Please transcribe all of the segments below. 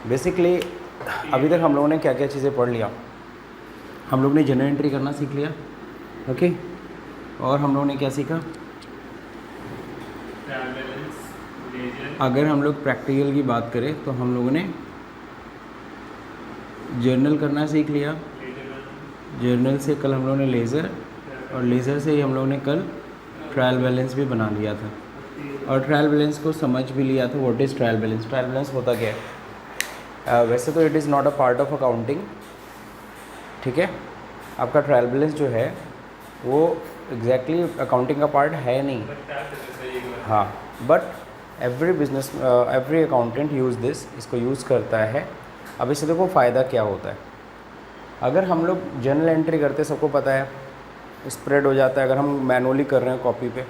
Basically अभी तक हम लोगों ने क्या क्या चीज़ें पढ़ लिया। हम लोग ने जनरल एंट्री करना सीख लिया, ओके। और हम लोगों ने क्या सीखा? अगर हम लोग प्रैक्टिकल की बात करें तो हम लोगों ने जर्नल करना सीख लिया। जर्नल से कल हम लोगों ने लेज़र, और लेज़र से ही हम लोगों ने कल ट्रायल बैलेंस भी बना लिया था, और ट्रायल बैलेंस को समझ भी लिया था। What is trial balance? Trial balance होता क्या है? वैसे तो it is not a part of accounting, ठीक है। आपका ट्रायल बैलेंस जो है वो एग्जैक्टली अकाउंटिंग का पार्ट है नहीं, हाँ। But every business, every accountant use this, इसको यूज़ करता है। अब इससे देखो फ़ायदा क्या होता है। अगर हम लोग जर्नल एंट्री करते, सबको पता है, स्प्रेड हो जाता है अगर हम मैनुअली कर रहे हैं कॉपी पे।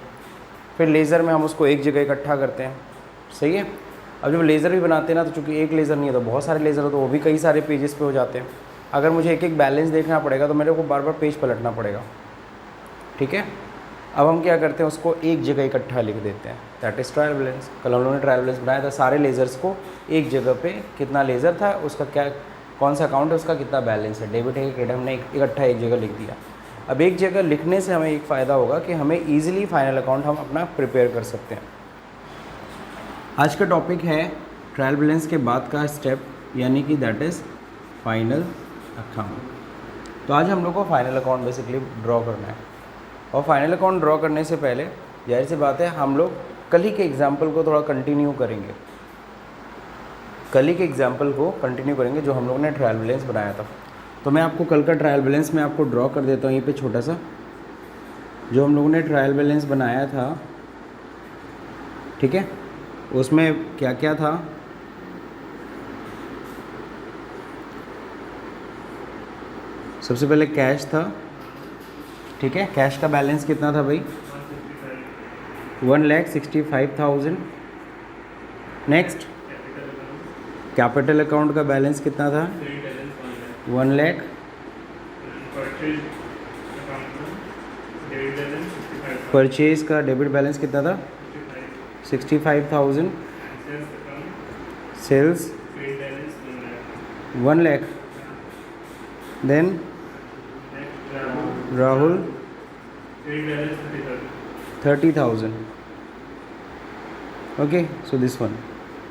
फिर लेज़र में हम उसको एक जगह इकट्ठा करते हैं, सही है। अब जब लेज़र भी बनाते हैं ना, तो चूँकि एक लेज़र नहीं है तो बहुत सारे लेज़र हो, तो वो भी कई सारे पेजेस पे हो जाते हैं। अगर मुझे एक एक बैलेंस देखना पड़ेगा तो मेरे को बार बार पेज पलटना पड़ेगा, ठीक है। अब हम क्या करते हैं, उसको एक जगह इकट्ठा लिख देते हैं, दैट इज़ ट्रायल बैलेंस। कल हम लोगों ने ट्रायल बैलेंस बनाया था, सारे लेज़र्स को एक जगह पे, कितना लेज़र था उसका, क्या कौन सा अकाउंट है उसका, कितना बैलेंस है, डेबिट है क्रेडिट, हमने इकट्ठा एक जगह लिख दिया। अब एक जगह लिखने से हमें एक फ़ायदा होगा कि हमें ईजिली फाइनल अकाउंट हम अपना प्रिपेयर कर सकते हैं। आज का टॉपिक है ट्रायल बैलेंस के बाद का स्टेप, यानी कि दैट इज़ फाइनल अकाउंट। तो आज हम लोग को फाइनल अकाउंट बेसिकली ड्रॉ करना है, और फाइनल अकाउंट ड्रॉ करने से पहले जाहिर सी बात है हम लोग कल ही के एग्जाम्पल को थोड़ा कंटिन्यू करेंगे। कल ही के एग्जाम्पल को कंटिन्यू करेंगे जो हम लोगों ने ट्रायल बैलेंस बनाया था। तो मैं आपको कल का ट्रायल बैलेंस में आपको ड्रॉ कर देता हूँ यहीं पे छोटा सा, जो हम लोगों ने ट्रायल बैलेंस बनाया था, ठीक है। उसमें क्या क्या था? सबसे पहले कैश था, ठीक है। कैश का बैलेंस कितना था भाई? 1,65,000। नेक्स्ट, कैपिटल अकाउंट का बैलेंस कितना था? 1 लाख। परचेज का डेबिट बैलेंस कितना था? 65,000। Sales 1 lakh. Then Rahul 30,000। Okay, so this one.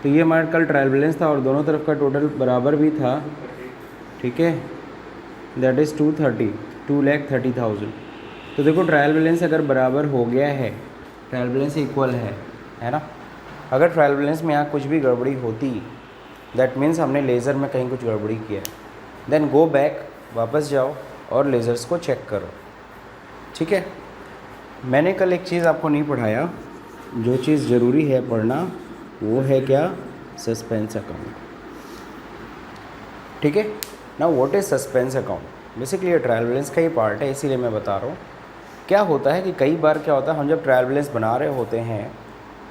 तो ये हमारा कल ट्रायल बैलेंस था और दोनों तरफ का टोटल बराबर भी था, ठीक है। That is 2,30,000। तो देखो ट्रायल बैलेंस अगर बराबर हो गया है, ट्रायल बैलेंस इक्वल है ना। अगर ट्रायल बैलेंस में यहाँ कुछ भी गड़बड़ी होती, दैट मीन्स हमने लेज़र में कहीं कुछ गड़बड़ी किया है। देन गो बैक, वापस जाओ और लेज़र्स को चेक करो, ठीक है। मैंने कल एक चीज़ आपको नहीं पढ़ाया, जो चीज़ ज़रूरी है पढ़ना, वो है क्या? सस्पेंस अकाउंट, ठीक है ना। What is suspense account? Basically ये ट्रायल बैलेंस का ही पार्ट है, इसीलिए मैं बता रहा हूँ। क्या होता है कि कई बार क्या होता है, हम जब ट्रायल बैलेंस बना रहे होते हैं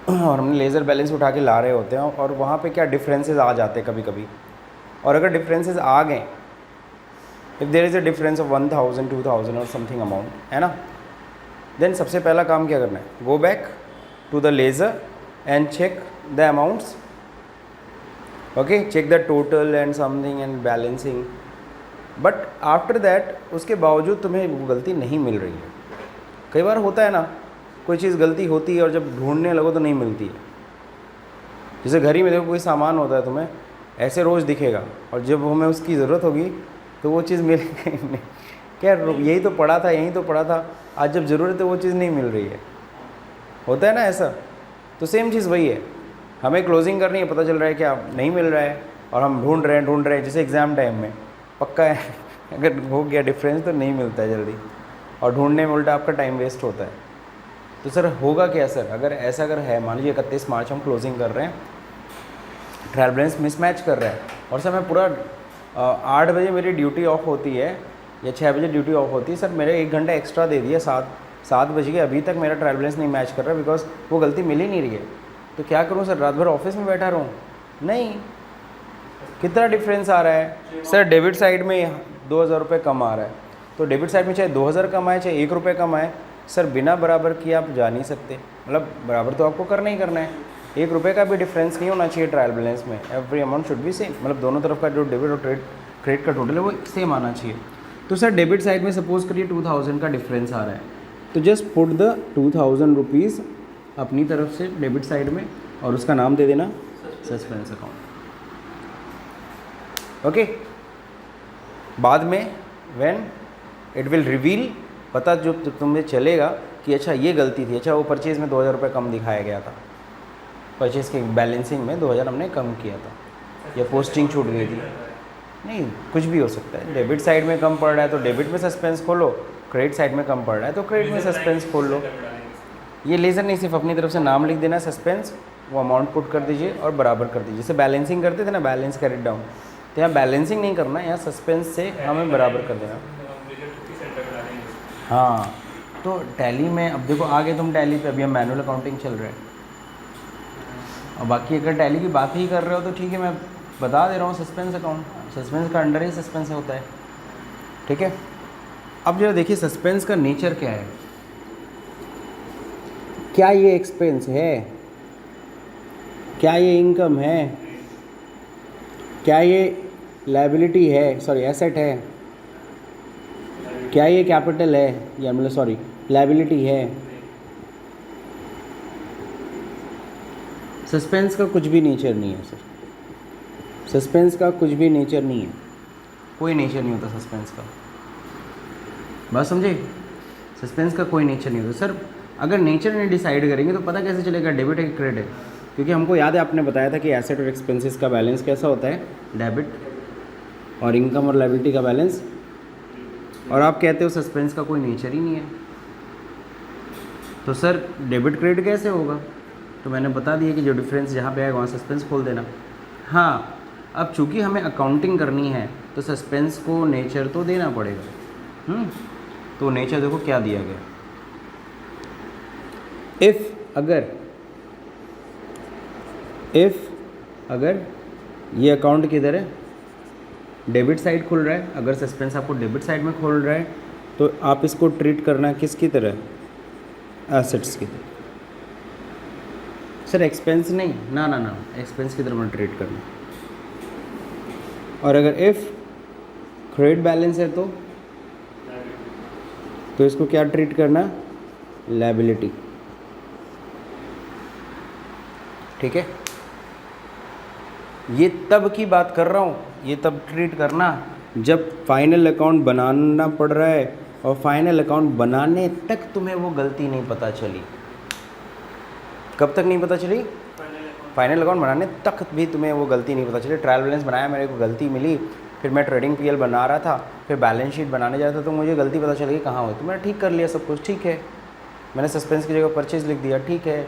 और हमने लेज़र बैलेंस उठा के ला रहे होते हैं, और वहाँ पे क्या डिफरेंसेस आ जाते हैं कभी कभी। और अगर डिफरेंसेस आ गए, if there is a difference of 1,000, 2,000 और समथिंग अमाउंट, है ना, देन सबसे पहला काम क्या करना है? Go back to the ledger and check the amounts, okay, check the total and something and balancing. But after that, उसके बावजूद तुम्हें वो गलती नहीं मिल रही है। कई बार होता है ना, कोई चीज़ गलती होती है और जब ढूंढने लगो तो नहीं मिलती है। जैसे घर ही में देखो कोई सामान होता है, तुम्हें ऐसे रोज़ दिखेगा, और जब हमें उसकी ज़रूरत होगी तो वो चीज़ मिलेगी नहीं। क्या यही तो पड़ा था, यही तो पड़ा था, आज जब ज़रूरत है वो चीज़ नहीं मिल रही है। होता है ना ऐसा। तो सेम चीज़ वही है, हमें क्लोजिंग करनी है, पता चल रहा है क्या नहीं मिल रहा है, और हम ढूंढ रहे हैं। जैसे एग्ज़ाम टाइम में पक्का है अगर हो गया डिफरेंस तो नहीं मिलता है जल्दी, और ढूंढने में उल्टा आपका टाइम वेस्ट होता है। तो सर होगा क्या सर? अगर है, मान लीजिए 31 मार्च हम क्लोजिंग कर रहे हैं, ट्रायल बैलेंस मिसमैच कर रहा है, और सर मैं पूरा 8 बजे मेरी ड्यूटी ऑफ होती है या 6 बजे ड्यूटी ऑफ होती है, सर मेरे 1 घंटा एक्स्ट्रा दे दिया, 7 बज गए, अभी तक मेरा ट्रायल बैलेंस नहीं मैच कर रहा बिकॉज वो गलती मिल ही नहीं रही है। तो क्या करूँ सर? रात भर ऑफिस में बैठा रहूँ? नहीं। कितना डिफरेंस आ रहा है सर? डेबिट साइड में 2,000 रुपये कम आ रहा है, तो डेबिट साइड में चाहे 2,000 कम आए, चाहे 1 रुपये कम आए, सर बिना बराबर किए आप जा नहीं सकते। मतलब बराबर तो आपको करना ही करना है। ₹1 का भी डिफरेंस नहीं होना चाहिए ट्रायल बैलेंस में। Every amount should be same, मतलब दोनों तरफ का जो डेबिट और क्रेडिट का टोटल है वो सेम आना चाहिए। तो सर डेबिट साइड में सपोज करिए 2000 का डिफरेंस आ रहा है, तो जस्ट पुट द 2000 रुपीज़ अपनी तरफ से डेबिट साइड में और उसका नाम दे देना सस्पेंस अकाउंट। ओके, बाद में व्हेन इट विल रिवील, पता जो तुम्हें चलेगा कि अच्छा ये गलती थी, अच्छा वो परचेज़ में 2000 रुपये कम दिखाया गया था, परचेज़ के बैलेंसिंग में 2000 हमने कम किया था, या पोस्टिंग छूट गई थी, नहीं कुछ भी हो सकता है। डेबिट साइड में कम पड़ रहा है तो डेबिट में सस्पेंस खोलो, क्रेडिट साइड में कम पड़ रहा है तो क्रेडिट में सस्पेंस खोल लो। ये लेज़र नहीं, सिर्फ अपनी तरफ से नाम लिख देना सस्पेंस, वो अमाउंट पुट कर दीजिए और बराबर कर दीजिए। जैसे बैलेंसिंग करते थे ना, बैलेंस कैरिड डाउन, तो यहाँ बैलेंसिंग नहीं करना, यहाँ सस्पेंस से हमें बराबर कर देना। हाँ, तो टैली में अब देखो आगे तुम टैली पे, अभी हम मैनुअल अकाउंटिंग चल रहा है, और बाकी अगर टैली की बात ही कर रहे हो तो ठीक है, मैं बता दे रहा हूँ सस्पेंस अकाउंट, सस्पेंस का अंडर ही सस्पेंस होता है, ठीक है। अब जरा देखिए सस्पेंस का नेचर क्या है, क्या ये एक्सपेंस है, क्या ये इनकम है, क्या ये लायबिलिटी है, सॉरी एसेट है, क्या ये कैपिटल है, या मतलब सॉरी लायबिलिटी है। सस्पेंस का कुछ भी नेचर नहीं है सर, सस्पेंस का कुछ भी नेचर नहीं है, कोई नेचर नहीं होता सस्पेंस का, बात समझे। सस्पेंस का कोई नेचर नहीं होता सर। अगर नेचर नहीं डिसाइड करेंगे तो पता कैसे चलेगा डेबिट है कि क्रेडिट है, क्योंकि हमको याद है आपने बताया था कि एसेट और एक्सपेंसेस का बैलेंस कैसा होता है, डेबिट, और इनकम और लायबिलिटी का बैलेंस, और आप कहते हो सस्पेंस का कोई नेचर ही नहीं है। तो सर डेबिट क्रेडिट कैसे होगा, तो मैंने बता दिया कि जो डिफरेंस जहाँ पे आएगा वहाँ सस्पेंस खोल देना। हाँ, अब चूंकि हमें अकाउंटिंग करनी है तो सस्पेंस को नेचर तो देना पड़ेगा। तो नेचर देखो क्या दिया गया, इफ़ अगर ये अकाउंट किधर है, डेबिट साइड खुल रहा है, अगर सस्पेंस आपको डेबिट साइड में खोल रहा है तो आप इसको ट्रीट करना किसकी तरह, एसेट्स की तरह। सर एक्सपेंस नहीं, ना एक्सपेंस की तरह मत ट्रीट करना। और अगर इफ़ क्रेडिट बैलेंस है तो इसको क्या ट्रीट करना, लायबिलिटी, ठीक है। ये तब की बात कर रहा हूँ, ये तब ट्रीट करना जब फाइनल अकाउंट बनाना पड़ रहा है और फाइनल अकाउंट बनाने तक तुम्हें वो गलती नहीं पता चली। कब तक नहीं पता चली, फाइनल अकाउंट बनाने तक भी तुम्हें वो गलती नहीं पता चली। ट्रायल बैलेंस बनाया, मेरे को गलती मिली, फिर मैं ट्रेडिंग पीएल बना रहा था, फिर बैलेंस शीट बनाने जा रहा था तो मुझे गलती पता चल गई कहाँ हुई, तो मैंने ठीक कर लिया सब कुछ, ठीक है। मैंने सस्पेंस की जगह परचेज लिख दिया, ठीक है,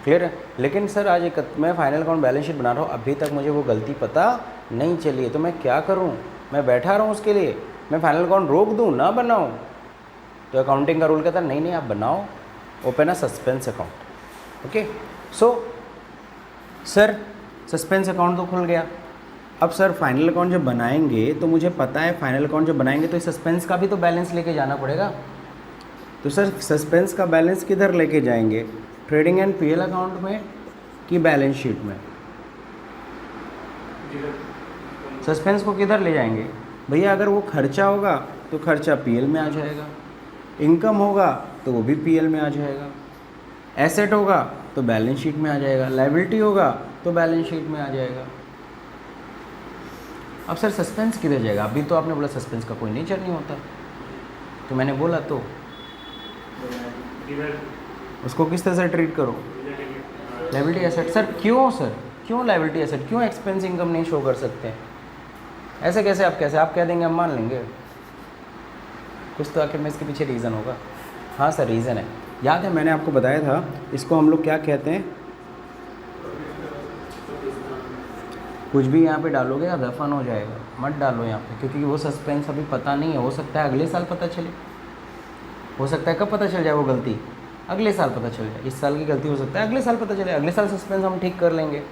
क्लियर है। लेकिन सर आज मैं फाइनल अकाउंट बैलेंस शीट बना रहा हूँ, अभी तक मुझे वो गलती पता नहीं चली है, तो मैं क्या करूँ, मैं बैठा रहा हूँ उसके लिए, मैं फाइनल अकाउंट रोक दूँ, ना बनाऊँ। तो अकाउंटिंग का रूल कहता है नहीं आप बनाओ, open a suspense account. Okay, so sir suspense account तो खुल गया। अब सर फाइनल अकाउंट जब बनाएंगे तो मुझे पता है फाइनल अकाउंट जब बनाएंगे तो सस्पेंस का भी तो बैलेंस लेके जाना पड़ेगा। तो सर सस्पेंस का बैलेंस किधर लेके जाएंगे, ट्रेडिंग एंड पीएल अकाउंट में कि बैलेंस शीट में? सस्पेंस को किधर ले जाएंगे भैया? अगर वो खर्चा होगा तो खर्चा पीएल में आ जाएगा, इनकम होगा तो वो भी पीएल में आ जाएगा, एसेट होगा तो बैलेंस शीट में आ जाएगा, लायबिलिटी होगा तो बैलेंस शीट में आ जाएगा। अब सर सस्पेंस किधर जाएगा? अभी तो आपने बोला सस्पेंस का कोई नेचर नहीं होता, तो मैंने बोला तो उसको किस तरह से ट्रीट करो, लायबिलिटी एसेट। सर क्यों लायबिलिटी एसेट, क्यों एक्सपेंस इनकम नहीं शो कर सकते? ऐसे कैसे आप कह देंगे हम मान लेंगे, कुछ तो आखिर में इसके पीछे रीज़न होगा। हाँ सर रीज़न है, याद है मैंने आपको बताया था, इसको हम लोग क्या कहते हैं, कुछ भी यहाँ पे डालोगे या दफन हो जाएगा, मत डालो यहाँ पे, क्योंकि वो सस्पेंस अभी पता नहीं है, हो सकता है अगले साल पता चले, हो सकता है कब पता चल जाए वो गलती, अगले साल पता चल जाए। इस साल की गलती हो सकता है अगले साल पता चले, अगले साल सस्पेंस हम ठीक कर लेंगे।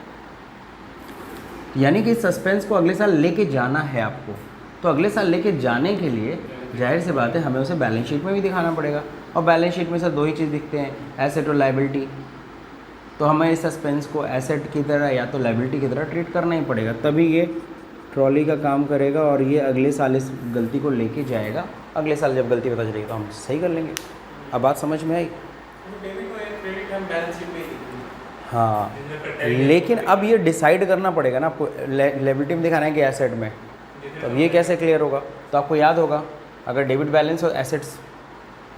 यानी कि सस्पेंस को अगले साल लेके जाना है आपको, तो अगले साल लेके जाने के लिए जाहिर सी बात है हमें उसे बैलेंस शीट में भी दिखाना पड़ेगा, और बैलेंस शीट में सर दो ही चीज़ दिखते हैं, एसेट और लायबिलिटी। तो हमें इस सस्पेंस को एसेट की तरह या तो लायबिलिटी की तरह ट्रीट करना ही पड़ेगा, तभी ये ट्रॉली का काम करेगा और ये अगले साल इस गलती को लेके जाएगा। अगले साल जब गलती पता चलेगी तो हम सही कर लेंगे। अब बात समझ में आई? हाँ, लेकिन अब ये डिसाइड करना पड़ेगा ना आपको, लायबिलिटी में दिखाना है कि एसेट में, तो अब ये कैसे क्लियर होगा? तो आपको याद होगा, अगर डेबिट बैलेंस और एसेट्स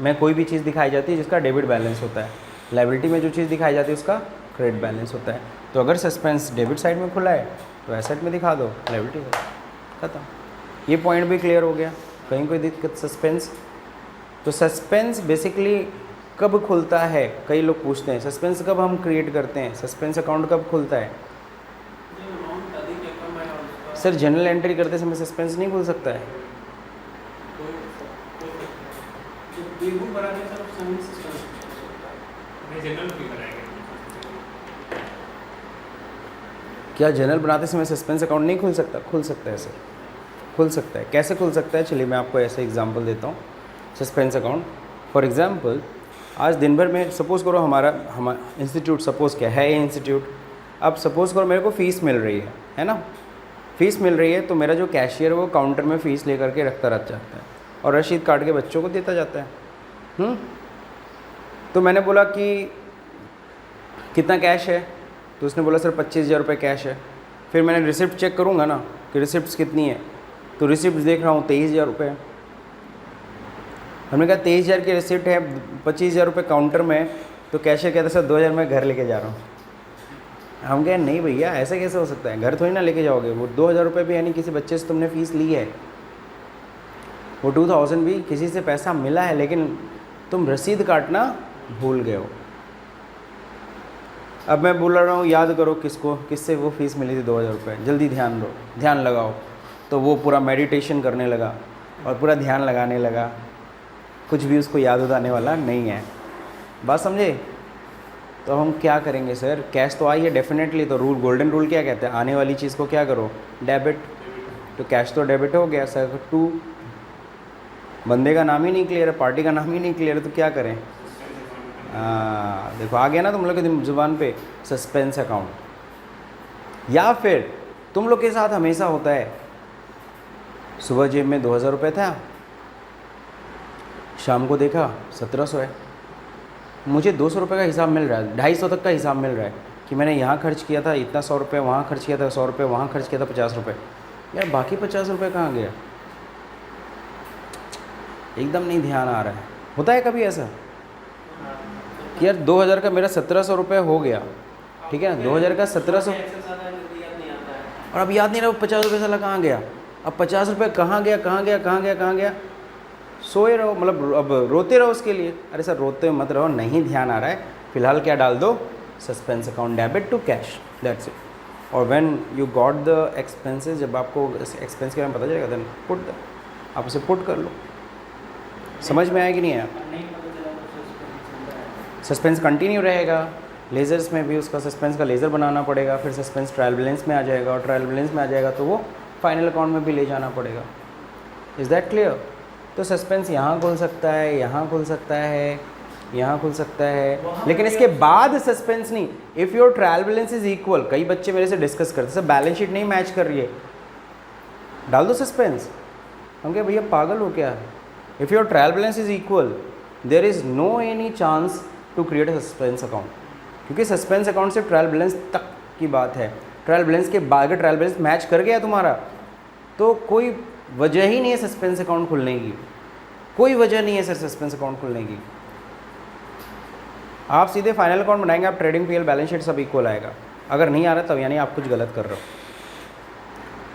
में कोई भी चीज़ दिखाई जाती है जिसका डेबिट बैलेंस होता है, लायबिलिटी में जो चीज़ दिखाई जाती है उसका क्रेडिट बैलेंस होता है। तो अगर सस्पेंस डेबिट साइड में खुला है तो एसेट में दिखा दो, लायबिलिटी खत्म। ये पॉइंट भी क्लियर हो गया। कहीं कोई दिक्कत? सस्पेंस, तो सस्पेंस बेसिकली कब खुलता है? कई लोग पूछते हैं सस्पेंस कब हम क्रिएट करते हैं, सस्पेंस अकाउंट कब खुलता है? सर जनरल एंट्री करते समय सस्पेंस नहीं खुल सकता है? क्या जनरल बनाते समय सस्पेंस अकाउंट नहीं खुल सकता? खुल सकता है सर, खुल सकता है। कैसे खुल सकता है? चलिए मैं आपको ऐसे एग्जांपल देता हूँ। सस्पेंस अकाउंट फॉर एग्जांपल, आज दिन भर में सपोज़ करो हमारा इंस्टीट्यूट, सपोज़ क्या है ये इंस्टीट्यूट, अब सपोज़ करो मेरे को फ़ीस मिल रही है ना, फ़ीस मिल रही है, तो मेरा जो कैशियर है वो काउंटर में फ़ीस लेकर के रखता रहता है और रसीद काट के बच्चों को देता जाता है। तो मैंने बोला कि कितना कैश है, तो उसने बोला सर 25,000 रुपये कैश है। फिर मैंने रिसिप्ट चेक करूँगा ना कि रिसिप्ट कितनी है, तो रिसिप्ट देख रहा हूँ 23,000 रुपये है। हमने कहा 23,000 की रिसिप्ट है, 25,000 रुपये काउंटर में, तो कैशियर कहता सर 2,000 मैं घर लेके जा रहा हूँ। हम कहें नहीं भैया ऐसे कैसे हो सकता है, घर थोड़ी ना लेके जाओगे, वो 2,000 रुपये भी यानी किसी बच्चे से तुमने फ़ीस ली है, वो 2,000 भी किसी से पैसा मिला है, लेकिन तुम रसीद काटना भूल गए हो। अब मैं बोल रहा हूँ याद करो किसको, किससे वो फ़ीस मिली थी 2,000 रुपये, जल्दी ध्यान लगाओ। तो वो पूरा मेडिटेशन करने लगा और पूरा ध्यान लगाने लगा, कुछ भी उसको याद आने वाला नहीं है। बात समझे? तो हम क्या करेंगे सर, कैश तो आई है डेफिनेटली, तो रूल, गोल्डन रूल क्या कहते हैं, आने वाली चीज़ को क्या करो, डेबिट। तो कैश तो डेबिट हो गया सर। 2 बंदे का नाम ही नहीं क्लियर है, पार्टी का नाम ही नहीं क्लियर है, तो क्या करें? देखो आ गया ना तुम लोग की ज़ुबान पे, सस्पेंस अकाउंट। या फिर तुम लोग के साथ हमेशा होता है, सुबह जेब में 2,000 रुपये था, शाम को देखा 1,700 है, मुझे 200 रुपये का हिसाब मिल रहा है, 250 तक का हिसाब मिल रहा है कि मैंने यहाँ खर्च किया था इतना, 100 रुपये वहाँ खर्च किया था, 100 रुपये वहाँ खर्च किया था, 50 रुपये, यार बाकी 50 रुपये कहाँ गया? एकदम नहीं ध्यान आ रहा है। होता है कभी ऐसा कि यार 2,000 का मेरा 1,700 रुपये हो गया, ठीक है ना, 2,000 का 1,700, और अब याद नहीं रहा 50 रुपये साला कहाँ गया, अब 50 रुपये कहाँ गया, सोए रहो, मतलब अब रोते रहो उसके लिए। अरे सर रोते मत रहो, नहीं ध्यान आ रहा है, फिलहाल क्या डाल दो, suspense account debit to cash, that's it. और when you got the expenses, जब आपको एक्सपेंस के बारे में पता चलेगा, देन पुट, आप उसे पुट कर लो। समझ में आया कि नहीं आया? सस्पेंस कंटिन्यू रहेगा, लेज़र्स में भी उसका सस्पेंस का लेज़र बनाना पड़ेगा, फिर सस्पेंस ट्रायल बैलेंस में आ जाएगा, और ट्रायल बैलेंस में आ जाएगा तो वो फाइनल अकाउंट में भी ले जाना पड़ेगा। Is that clear? तो सस्पेंस यहाँ खुल सकता है, यहाँ खुल सकता है, यहाँ खुल सकता है, लेकिन इसके बाद सस्पेंस नहीं। If your trial balance is equal, कई बच्चे मेरे से डिस्कस करते सर बैलेंस शीट नहीं मैच कर रही है, डाल दो सस्पेंस। हम क्या भैया पागल हो क्या? If your trial balance is equal, there is no any chance to create a suspense account, क्योंकि सस्पेंस अकाउंट से ट्रायल बैलेंस तक की बात है। ट्रायल बैलेंस के बाद अगर ट्रायल बैलेंस मैच कर गया तुम्हारा, तो कोई वजह ही नहीं है सस्पेंस अकाउंट खुलने की, कोई वजह नहीं है सर सस्पेंस अकाउंट खुलने की। आप सीधे फाइनल अकाउंट बनाएंगे, आप ट्रेडिंग पीएल बैलेंस शीट सब इक्वल आएगा। अगर नहीं आ रहा तब यानी आप कुछ गलत कर रहे हो।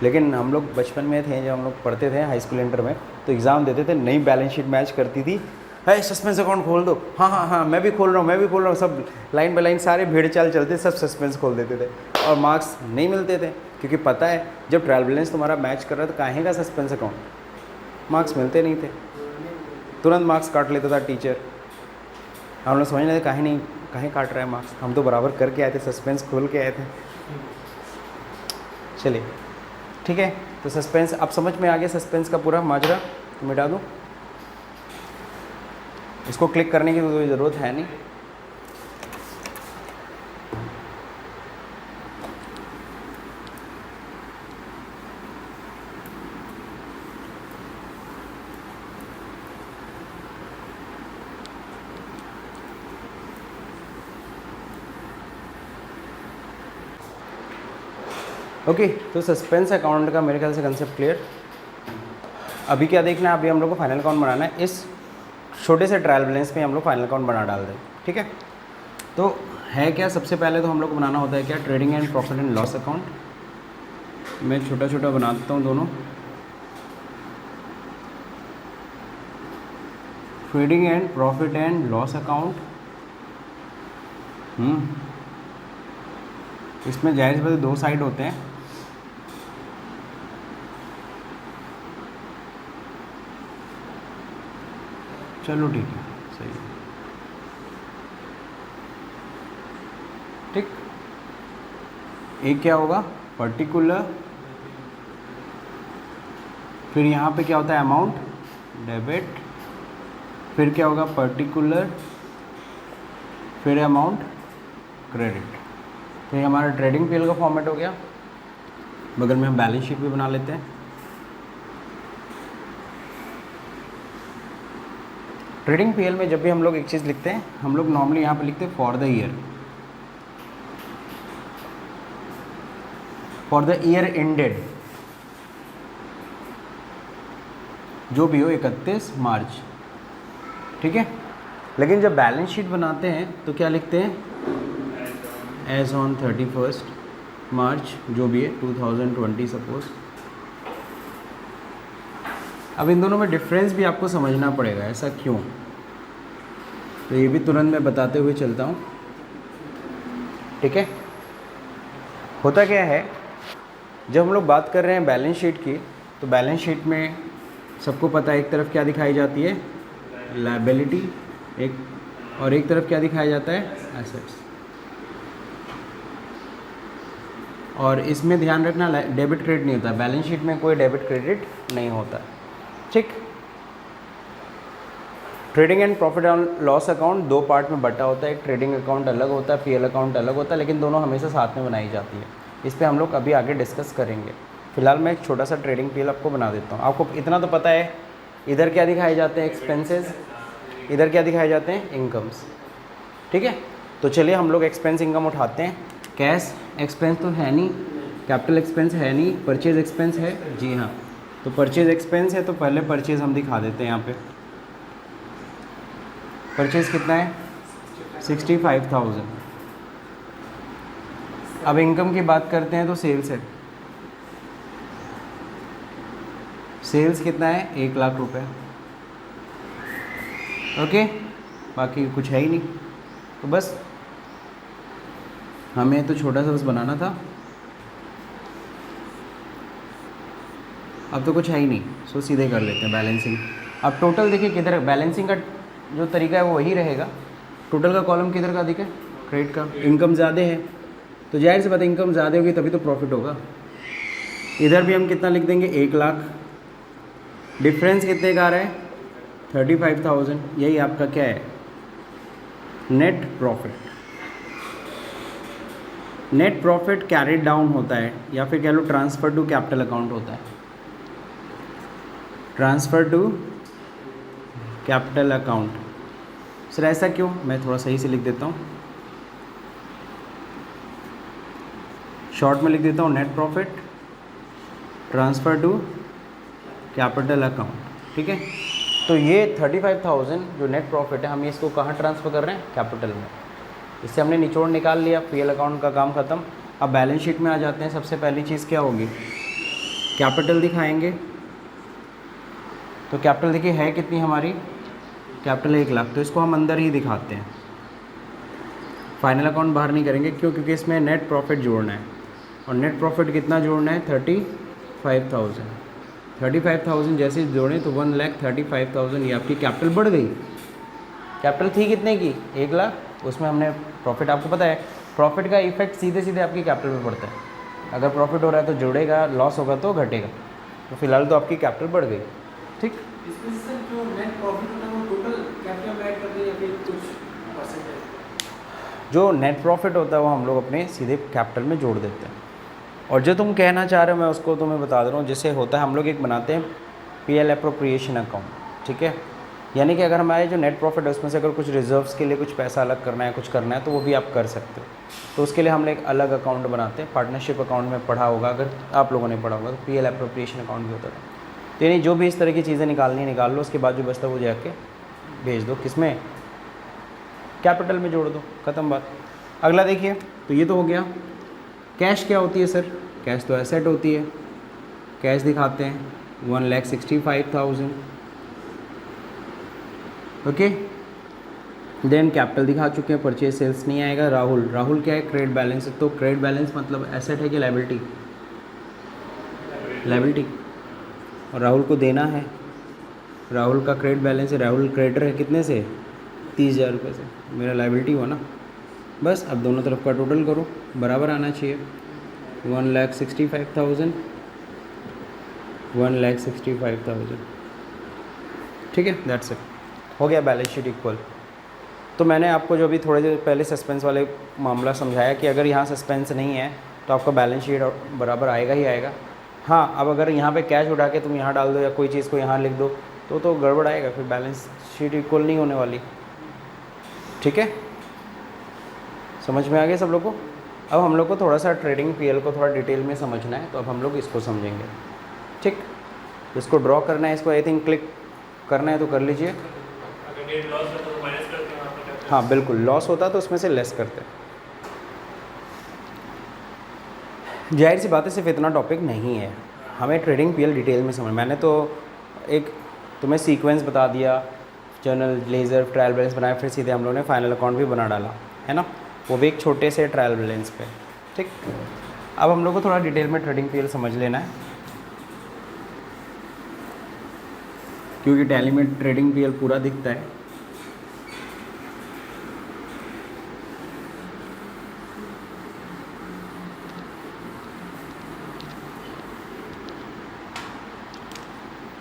लेकिन हम लोग बचपन में थे, जब हम लोग पढ़ते थे हाई स्कूल इंटर में, तो एग्ज़ाम देते थे, नई बैलेंस शीट मैच करती थी, है सस्पेंस अकाउंट खोल दो, हाँ मैं भी खोल रहा हूँ, सब लाइन बाय लाइन सारे भीड़ चाल चलते, सब सस्पेंस खोल देते थे, और मार्क्स नहीं मिलते थे, क्योंकि पता है जब ट्रायल बैलेंस तुम्हारा मैच कर रहा था, काहे का सस्पेंस अकाउंट, मार्क्स मिलते नहीं थे, तुरंत मार्क्स काट लेता था टीचर। हम लोग समझ रहे थे काहे काट रहा है मार्क्स, हम तो बराबर करके आए थे, सस्पेंस खोल के आए थे। चलिए ठीक है, तो सस्पेंस अब समझ में आ गया, सस्पेंस का पूरा माजरा। तो मिटा दूँ इसको, क्लिक करने की तो कोई ज़रूरत है नहीं। ओके, तो सस्पेंस अकाउंट का मेरे ख्याल से कंसेप्ट क्लियर। अभी क्या देखना है, अभी हम लोग को फाइनल अकाउंट बनाना है। इस छोटे से ट्रायल बैलेंस में हम लोग फाइनल अकाउंट बना डाल दें, ठीक है। तो है क्या, सबसे पहले तो हम लोग को बनाना होता है क्या, trading and profit and loss account. मैं छोटा छोटा बना देता हूँ दोनों। Trading and profit and loss account. इसमें जाहिर सी बात है 2 साइड होते हैं। चलो ठीक है, सही है, ठीक। एक क्या होगा, पर्टिकुलर, फिर यहाँ पे क्या होता है, अमाउंट, डेबिट, फिर क्या होगा, पर्टिकुलर, फिर अमाउंट, क्रेडिट। तो ये हमारा ट्रेडिंग पीएल का फॉर्मेट हो गया। बगल में हम बैलेंस शीट भी बना लेते हैं। ट्रेडिंग पीएल में जब भी हम लोग एक चीज़ लिखते हैं, हम लोग नॉर्मली यहाँ पे लिखते हैं for the year, for the year ended, जो भी हो 31 मार्च, ठीक है। लेकिन जब बैलेंस शीट बनाते हैं तो क्या लिखते हैं, एज ऑन 31 मार्च, जो भी है 2020 सपोज। अब इन दोनों में डिफरेंस भी आपको समझना पड़ेगा, ऐसा क्यों, तो ये भी तुरंत मैं बताते हुए चलता हूँ, ठीक है। होता क्या है, जब हम लोग बात कर रहे हैं बैलेंस शीट की, तो बैलेंस शीट में सबको पता है एक तरफ क्या दिखाई जाती है, लायबिलिटी, और एक तरफ क्या दिखाया जाता है, एसेट्स। और इसमें ध्यान रखना, डेबिट क्रेडिट नहीं होता, बैलेंस शीट में कोई डेबिट क्रेडिट नहीं होता, ठीक। Trading and profit and loss account 2 part में बटा होता है। एक ट्रेडिंग अकाउंट अलग होता है, पीएल अकाउंट अलग होता है, लेकिन दोनों हमेशा साथ में बनाई जाती है। इस पर हम लोग अभी आगे डिस्कस करेंगे। फिलहाल मैं एक छोटा सा ट्रेडिंग पीएल आपको बना देता हूँ। आपको इतना तो पता है, इधर क्या दिखाए जाते हैं, एक्सपेंसेस, इधर क्या दिखाए जाते हैं, इनकम्स, ठीक है। तो चलिए हम लोग एक्सपेंस इनकम उठाते हैं। कैश एक्सपेंस तो है नहीं, कैपिटल एक्सपेंस है नहीं, परचेज एक्सपेंस है, जी हाँ। तो परचेज एक्सपेंस है, तो पहले परचेज हम दिखा देते हैं यहाँ पे। परचेज कितना है, 65,000। अब इनकम की बात करते हैं तो सेल्स है, सेल्स कितना है, 1 लाख रुपए, ओके। बाकी कुछ है ही नहीं, तो बस हमें तो छोटा सा बस बनाना था। अब तो कुछ है ही नहीं, सो सीधे कर लेते हैं बैलेंसिंग। अब टोटल देखिए किधर, बैलेंसिंग का जो तरीका है वो वही रहेगा। टोटल का कॉलम किधर का दिखे, क्रेडिट का। इनकम ज़्यादा है तो जाहिर सी बात है, इनकम ज़्यादा होगी तभी तो प्रॉफिट होगा। इधर भी हम कितना लिख देंगे, 1 लाख। डिफरेंस कितने का आ रहा है, 35,000। यही आपका क्या है, net profit. Net profit carried down होता है, या फिर कह लो ट्रांसफ़र टू कैपिटल अकाउंट होता है, transfer to capital account. Sir ऐसा क्यों, मैं थोड़ा सही से लिख देता हूँ, शॉर्ट में लिख देता हूँ, net profit transfer to capital account, ठीक है। तो ये 35,000 जो नेट प्रॉफिट है, हम इसको कहाँ ट्रांसफ़र कर रहे हैं, कैपिटल में। इससे हमने निचोड़ निकाल लिया, पीएल अकाउंट का काम ख़त्म। अब बैलेंस शीट में आ जाते हैं। सबसे पहली चीज़ क्या होगी, कैपिटल दिखाएंगे। तो कैपिटल देखिए है कितनी हमारी, कैपिटल 1 लाख, तो इसको हम अंदर ही दिखाते हैं। फाइनल अकाउंट बाहर नहीं करेंगे, क्यों, क्योंकि इसमें नेट प्रॉफिट जोड़ना है। और नेट प्रॉफिट कितना जोड़ना है, 35,000। 35,000 जैसे जोड़ें तो 1,35,000, ये आपकी कैपिटल बढ़ गई। कैपिटल थी कितने की, 1 लाख, उसमें हमने प्रॉफिट, आपको पता है प्रॉफिट का इफेक्ट सीधे सीधे आपकी कैपिटल पे पड़ता है। अगर प्रॉफिट हो रहा है तो जुड़ेगा, लॉस होगा तो घटेगा। तो फिलहाल तो आपकी कैपिटल बढ़ गई, ठीक। इसमें सर जो नेट प्रॉफिट होता है वो टोटल कैपिटल में ऐड कर दें या फिर कुछ परसेंटेज? जो नेट प्रॉफिट होता है वो हम लोग अपने सीधे कैपिटल में जोड़ देते हैं। और जो तुम कहना चाह रहे हो मैं उसको तुम्हें बता दे रहा हूँ। जैसे होता है, हम लोग एक बनाते हैं पीएल एप्रोप्रिएशन अकाउंट, ठीक है। यानी कि अगर हमारे जो नेट प्रॉफिट है उसमें से अगर कुछ रिजर्व्स के लिए कुछ पैसा अलग करना है, कुछ करना है, तो वो भी आप कर सकते हो। तो उसके लिए हम एक अलग अकाउंट बनाते हैं। पार्टनरशिप अकाउंट में पढ़ा होगा, अगर आप लोगों ने पढ़ा होगा, तो पीएल एप्रोप्रिएशन अकाउंट भी होता था। तो यानी जो भी इस तरह की चीज़ें निकालनी है निकाल लो, उसके बाद जो बचता वो जाके भेज दो, किस में, कैपिटल में जोड़ दो, ख़त्म बात। अगला देखिए, तो ये तो हो गया। कैश क्या होती है सर? कैश तो एसेट होती है। कैश दिखाते हैं 1,65,000। ओके, देन कैपिटल दिखा चुके हैं, परचेज सेल्स नहीं आएगा। राहुल क्या है? Credit balance. तो क्रेडिट बैलेंस मतलब एसेट है कि लायबिलिटी? लायबिलिटी। और राहुल को देना है, राहुल का क्रेडिट बैलेंस है, राहुल क्रेडिटर है कितने से? 30,000 रुपये से, मेरा लायबिलिटी हुआ ना। बस अब दोनों तरफ का टोटल करो, बराबर आना चाहिए। 1,65,000, 1,65,000, ठीक है, दैट्स इट, हो गया बैलेंस शीट इक्वल। तो मैंने आपको जो अभी थोड़ी देर पहले सस्पेंस वाले मामला समझाया कि अगर यहाँ सस्पेंस नहीं है तो आपका बैलेंस शीट बराबर आएगा ही आएगा। हाँ, अब अगर यहाँ पे कैश उठा के तुम यहाँ डाल दो या कोई चीज़ को यहाँ लिख दो तो गड़बड़ आएगा, फिर बैलेंस शीट इक्वल नहीं होने वाली। ठीक है, समझ में आ गया सब लोग को? अब हम लोग को थोड़ा सा ट्रेडिंग पीएल को थोड़ा डिटेल में समझना है, तो अब हम लोग इसको समझेंगे। ठीक, इसको ड्रॉ करना है, इसको आई थिंक क्लिक करना है तो कर लीजिए। हाँ बिल्कुल, लॉस होता तो उसमें से लेस करते। जाहिर सी बात है, सिर्फ इतना टॉपिक नहीं है, हमें ट्रेडिंग पीएल डिटेल में समझ। मैंने तो एक तुम्हें सीक्वेंस बता दिया, जर्नल, लेज़र, ट्रायल बैलेंस बनाया, फिर सीधे हम लोगों ने फाइनल अकाउंट भी बना डाला, है ना, वो भी एक छोटे से ट्रायल बैलेंस पे। ठीक, अब हम लोग को थोड़ा डिटेल में ट्रेडिंग पीएल समझ लेना है, क्योंकि टैली में ट्रेडिंग पीएल पूरा दिखता है।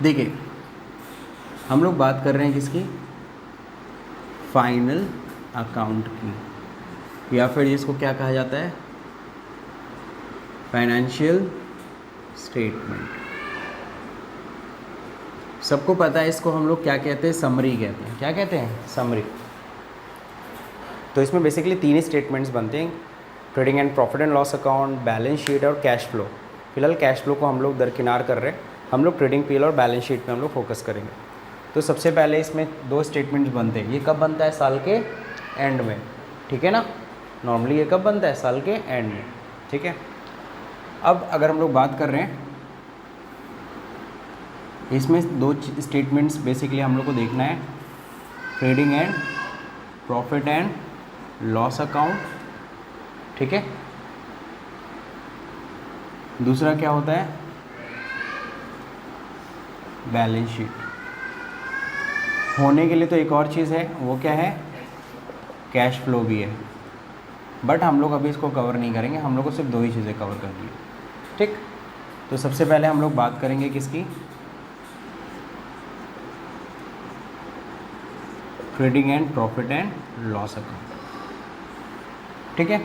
देखिए, हम लोग बात कर रहे हैं किसकी? फाइनल अकाउंट की, या फिर इसको क्या कहा जाता है? Financial statement. सबको पता है इसको हम लोग क्या कहते हैं? समरी कहते हैं। क्या कहते हैं? समरी। तो इसमें बेसिकली तीन ही स्टेटमेंट्स बनते हैं, trading and profit and loss account, balance sheet और कैश फ्लो। फिलहाल कैश फ्लो को हम लोग दरकिनार कर रहे हैं, हम लोग ट्रेडिंग पीएल और बैलेंस शीट पे हम लोग फोकस करेंगे। तो सबसे पहले इसमें दो स्टेटमेंट्स बनते हैं। ये कब बनता है? साल के एंड में, ठीक है ना। नॉर्मली ये कब बनता है? साल के एंड में, ठीक है। अब अगर हम लोग बात कर रहे हैं, इसमें दो स्टेटमेंट्स बेसिकली हम लोग को देखना है, trading and profit and loss account, ठीक है। दूसरा क्या होता है? Balance sheet. होने के लिए तो एक और चीज़ है, वो क्या है? कैश फ्लो भी है, बट हम लोग अभी इसको कवर नहीं करेंगे, हम लोग को सिर्फ दो ही चीज़ें कवर करनी है, ठीक। तो सबसे पहले हम लोग बात करेंगे किसकी? Trading and profit and loss account, ठीक है।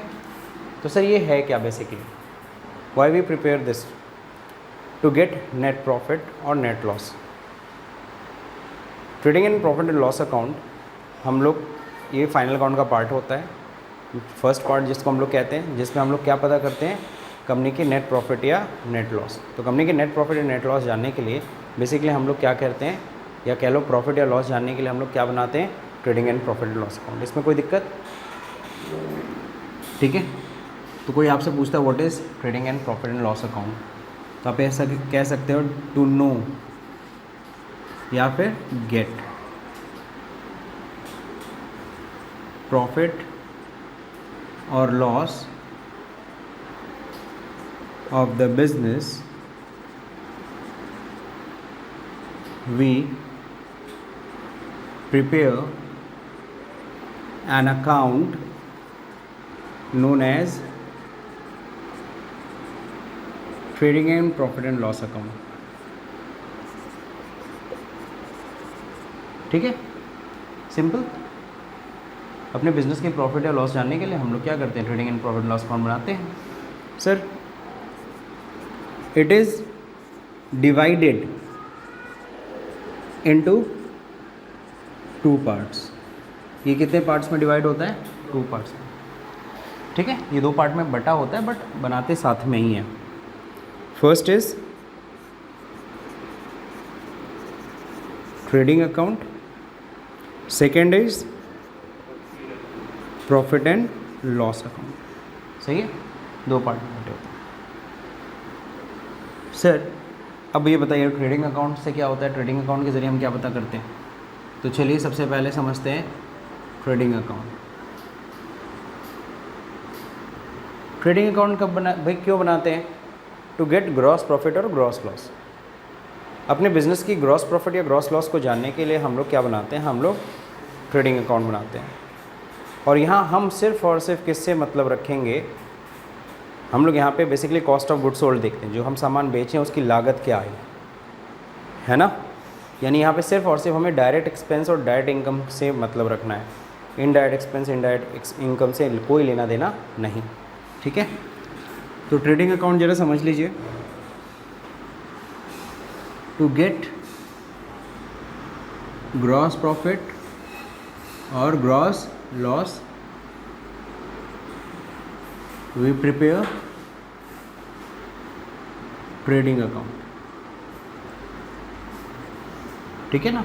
तो सर ये है क्या basically? Why we prepare this? To get net profit और net loss. Trading and profit and loss account हम लोग, ये फाइनल अकाउंट का पार्ट होता है, फर्स्ट पार्ट जिसको हम लोग कहते हैं, जिसमें हम लोग क्या पता करते हैं? कंपनी की नेट प्रॉफिट या नेट लॉस। तो कंपनी की नेट प्रॉफिट या नेट लॉस जानने के लिए बेसिकली हम लोग क्या करते हैं, या कह लो प्रॉफिट या लॉस जानने के लिए हम लोग क्या बनाते हैं? Trading and profit and loss account. इसमें कोई दिक्कत? ठीक है। तो कोई आपसे पूछता है what is trading and profit and loss account, तो आप ऐसा कह सकते हो, टू नो या फिर गेट प्रॉफिट और loss of the business we prepare an account known as trading and profit and loss account, ठीक है, सिंपल। अपने बिजनेस के प्रॉफिट या लॉस जानने के लिए हम लोग क्या करते हैं? Trading and profit loss account बनाते हैं। Sir it is divided into 2 parts. ये कितने पार्ट्स में डिवाइड होता है? 2 पार्ट्स में। ठीक है, ये 2 पार्ट में बटा होता है बट बनाते साथ में ही है। First is trading account, second is profit and loss account. सही है, 2 पार्ट में बटे होते हैं। सर अब ये बताइए ट्रेडिंग अकाउंट से क्या होता है? ट्रेडिंग अकाउंट के ज़रिए हम क्या पता करते हैं? तो चलिए सबसे पहले समझते हैं ट्रेडिंग अकाउंट। ट्रेडिंग अकाउंट कब भाई क्यों बनाते हैं? टू गेट ग्रॉस प्रॉफिट और ग्रॉस लॉस। अपने बिजनेस की ग्रॉस प्रॉफिट या ग्रॉस लॉस को जानने के लिए हम लोग क्या बनाते हैं? हम लोग ट्रेडिंग अकाउंट बनाते हैं। और यहाँ हम सिर्फ और सिर्फ किससे मतलब रखेंगे? हम लोग यहाँ पे basically cost of goods sold देखते हैं, जो हम सामान बेचें उसकी लागत क्या आई है ना। यानी यहाँ पे सिर्फ और सिर्फ हमें डायरेक्ट एक्सपेंस और डायरेक्ट इनकम से मतलब रखना है। इनडायरेक्ट एक्सपेंस इनडायरेक्ट इनकम से कोई लेना देना नहीं। ठीक है, तो ट्रेडिंग अकाउंट जरा समझ लीजिए। टू गेट ग्रॉस प्रॉफिट और gross loss we prepare trading account. ठीक है ना।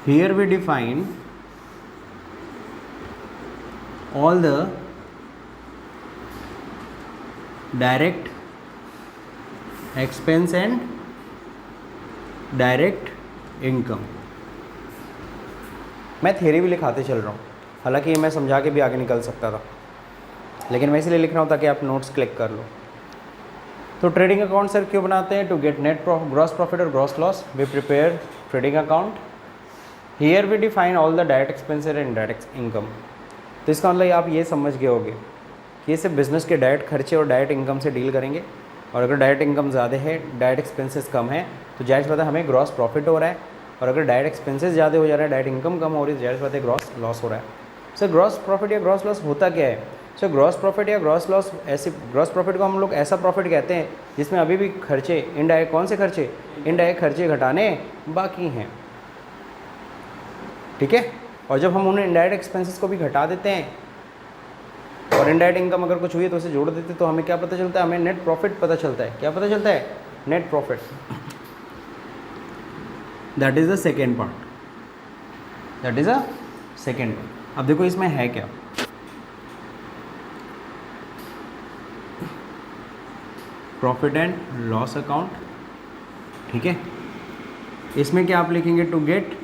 Here we define all the direct expense and direct income। मैं थ्योरी भी लिखाते चल रहा हूँ, हालांकि ये मैं समझा के भी आगे निकल सकता था, लेकिन मैं इसलिए लिख रहा हूँ ताकि आप नोट्स क्लिक कर लो। तो ट्रेडिंग अकाउंट सर क्यों बनाते हैं? To get net gross profit और gross loss we prepare trading account. Here we define all the direct expenses and direct income. तो इसका मतलब आप ये समझ गए होंगे कि ये सिर्फ बिज़नेस के डायरेक्ट खर्चे और डायरेक्ट इनकम से डील करेंगे। और अगर डायरेक्ट इनकम ज़्यादा है, डायरेक्ट एक्सपेंसेस कम है, तो जाहिर सी बात है हमें ग्रॉस प्रॉफिट हो रहा है। और अगर डायरेक्ट एक्सपेंसेस ज़्यादा हो जा रहा है, डायरेक्ट इनकम कम हो रही है, जाहिर सी बात है ग्रॉस लॉस हो रहा है। सर ग्रॉस प्रॉफिट या ग्रॉस लॉस होता क्या है? सर ग्रॉस प्रॉफिट या ग्रॉस लॉस ऐसे, ग्रॉस प्रॉफिट को हम लोग ऐसा प्रॉफिट कहते हैं जिसमें अभी भी खर्चे इनडायरेक्ट, कौन से खर्चे? इनडायरेक्ट खर्चे घटाने बाकी हैं। ठीक है, और जब हम उन्हें इनडायरेक्ट एक्सपेंसेस को भी घटा देते हैं और इनडायरेक्ट इनकम अगर कुछ हुई है तो उसे जोड़ देते हैं, तो हमें क्या पता चलता है? हमें नेट प्रॉफिट पता चलता है। क्या पता चलता है? Net profit. That is the second part, that is a second part. अब देखो इसमें है क्या? Profit and loss account. ठीक है, इसमें क्या आप लिखेंगे? टू गेट,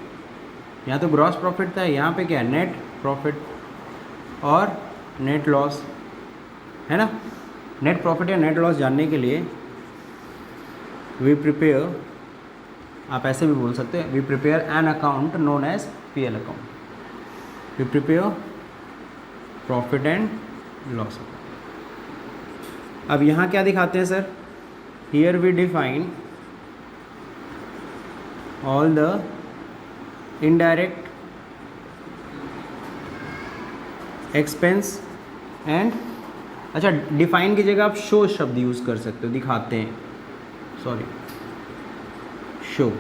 यहाँ तो ग्रॉस प्रॉफिट था, यहाँ पे क्या है? नेट प्रॉफिट और नेट लॉस, है ना। नेट प्रॉफिट या नेट लॉस जानने के लिए वी प्रिपेयर, आप ऐसे भी बोल सकते हैं, we prepare an account known as PL account. We prepare profit and loss account. अब यहाँ क्या दिखाते हैं sir? Here we define all the indirect expense and, अच्छा डिफाइन की जगह आप शो शब्द यूज़ कर सकते हो, दिखाते हैं, सॉरी शो।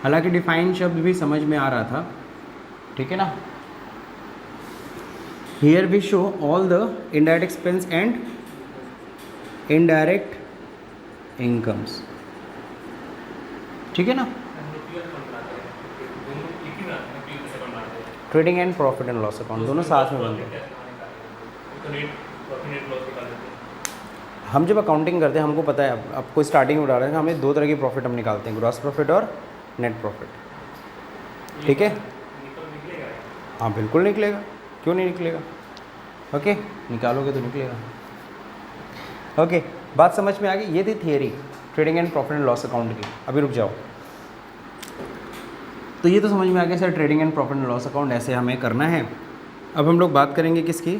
हालांकि डिफाइन शब्द भी समझ में आ रहा था, ठीक है ना। Here we show all the indirect expense and indirect incomes. ठीक है ना। Trading and profit and loss account दोनों साथ में बनते हैं। हम जब अकाउंटिंग करते हैं हमको पता है, अब कोई स्टार्टिंग में उड़ा रहे हैं, हमें 2 तरह की प्रॉफिट हम निकालते हैं, ग्रॉस प्रॉफिट और नेट प्रॉफिट। ठीक है, हाँ बिल्कुल निकलेगा, क्यों नहीं निकलेगा? ओके, निकालोगे तो निकलेगा। ओके, बात समझ में आ गई? ये थी theory trading and profit and loss account की। अभी रुक जाओ। तो ये तो समझ में आ गया sir, trading and profit and loss account ऐसे हमें करना है। अब हम लोग बात करेंगे किसकी?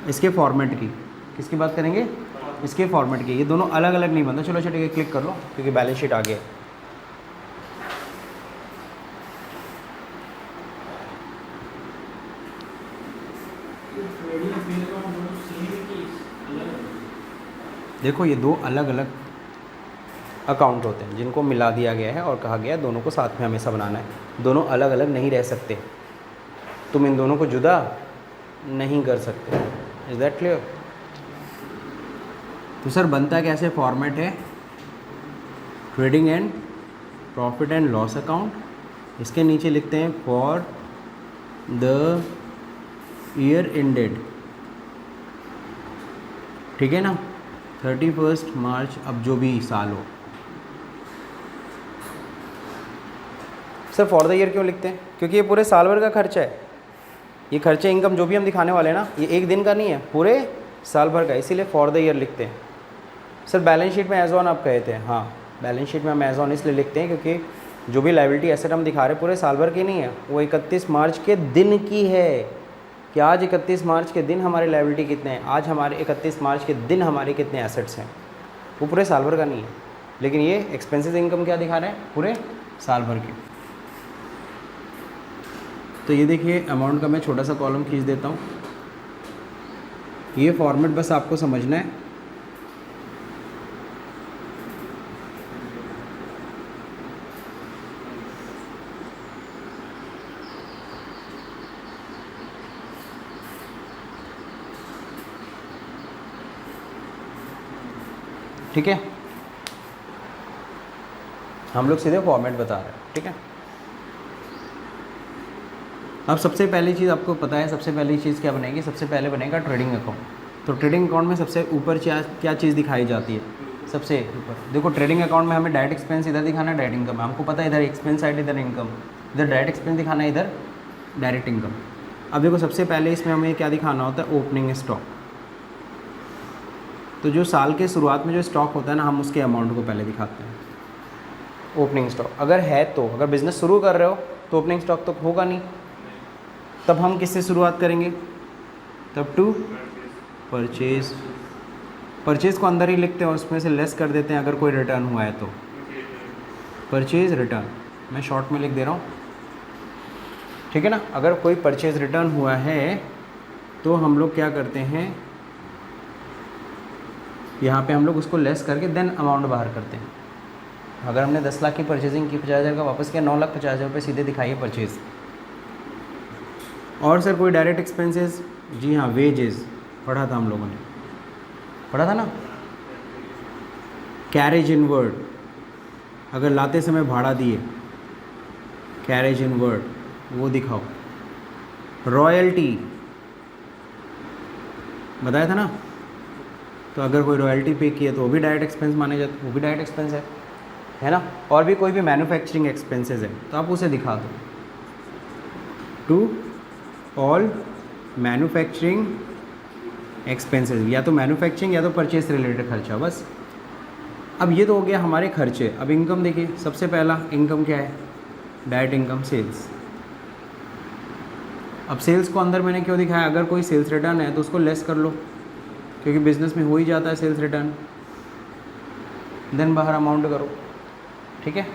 इसके फॉर्मेट की। किसकी बात करेंगे? इसके फॉर्मेट की। ये दोनों अलग अलग नहीं बनता। चलो अच्छा ठीक है, क्लिक कर लो क्योंकि बैलेंस शीट आ गया। देखो ये 2 अलग अलग अकाउंट होते हैं जिनको मिला दिया गया है और कहा गया है दोनों को साथ में हमेशा बनाना है। दोनों अलग अलग नहीं रह सकते, तुम इन दोनों को जुदा नहीं कर सकते। Is that clear? तो सर बनता कैसे फॉर्मेट है, trading and profit and loss account, इसके नीचे लिखते हैं फॉर द ईयर एंडेड, ठीक है ना, 31 मार्च, अब जो भी साल हो। सर फॉर द ईयर क्यों लिखते हैं? क्योंकि ये पूरे साल भर का खर्चा है। ये खर्चा इनकम जो भी हम दिखाने वाले हैं ना, ये एक दिन का नहीं है, पूरे साल भर का, इसीलिए फॉर द ईयर लिखते हैं। सर बैलेंस शीट में एज ऑन आप कहे थे, हाँ बैलेंस शीट में हम एज ऑन इसलिए लिखते हैं क्योंकि जो भी लायबिलिटी एसेट हम दिखा रहे हैं पूरे साल भर की नहीं है, वो 31 मार्च के दिन की है कि आज 31 मार्च के दिन हमारे लायबिलिटी कितने हैं, आज हमारे 31 मार्च के दिन हमारे कितने एसेट्स हैं, वो पूरे साल भर का नहीं है। लेकिन ये एक्सपेंसेस इनकम क्या दिखा रहे हैं, पूरे साल भर की। तो ये देखिए अमाउंट का मैं छोटा सा कॉलम खींच देता हूँ, ये फॉर्मेट बस आपको समझना है। ठीक है, हम लोग सीधे फॉर्मेट बता रहे हैं, ठीक है। अब सबसे पहली चीज़ आपको पता है, सबसे पहली चीज़ क्या बनेगी, सबसे पहले बनेगा ट्रेडिंग अकाउंट। तो ट्रेडिंग अकाउंट में सबसे ऊपर क्या चीज़ दिखाई जाती है, सबसे ऊपर देखो ट्रेडिंग अकाउंट में हमें डायरेक्ट एक्सपेंस इधर दिखाना है, डायरेक्ट इनकम हमको पता है, इधर एक्सपेंस साइड इधर इनकम, इधर डायरेक्ट एक्सपेंस दिखाना है, इधर डायरेक्ट इनकम। अब देखो सबसे पहले इसमें हमें क्या दिखाना होता है, ओपनिंग स्टॉक। तो जो साल के शुरुआत में जो स्टॉक होता है ना, हम उसके अमाउंट को पहले दिखाते हैं, ओपनिंग स्टॉक। अगर है तो, अगर बिज़नेस शुरू कर रहे हो तो ओपनिंग स्टॉक तो होगा नहीं, तब हम किससे शुरुआत करेंगे, तब टू परचेज। परचेज को अंदर ही लिखते हैं और उसमें से लेस कर देते हैं अगर कोई रिटर्न हुआ है तो, परचेज रिटर्न मैं शॉर्ट में लिख दे रहा हूँ, ठीक है ना। अगर कोई परचेज रिटर्न हुआ है तो हम लोग क्या करते हैं, यहाँ पे हम लोग उसको लेस करके देन अमाउंट बाहर करते हैं। अगर हमने 10 लाख की परचेजिंग की, 50,000 का वापस किया, 9,50,000 रुपये सीधे दिखाइए परचेज़। और सर कोई डायरेक्ट एक्सपेंसेस, जी हाँ वेजेस पढ़ा था हम लोगों ने, पढ़ा था ना, कैरेज इनवर्ड, अगर लाते समय भाड़ा दिए, कैरेज इनवर्ड वो दिखाओ। रॉयल्टी बताया था ना, तो अगर कोई रॉयल्टी पे किए तो वो भी डायरेक्ट एक्सपेंस माने जाते, वो भी डायरेक्ट एक्सपेंस है ना। और भी कोई भी मैन्युफैक्चरिंग एक्सपेंसेस है तो आप उसे दिखा दो, टू ऑल मैन्युफैक्चरिंग एक्सपेंसेस, या तो मैन्युफैक्चरिंग या तो परचेज से रिलेटेड खर्चा, बस। अब ये तो हो गया हमारे खर्चे। अब इनकम देखिए, सबसे पहला इनकम क्या है, डायरेक्ट इनकम, सेल्स। अब सेल्स को अंदर मैंने क्यों दिखाया, अगर कोई सेल्स रिटर्न है तो उसको लेस कर लो, क्योंकि बिजनेस में हो ही जाता है सेल्स रिटर्न, देन बाहर अमाउंट करो, ठीक है।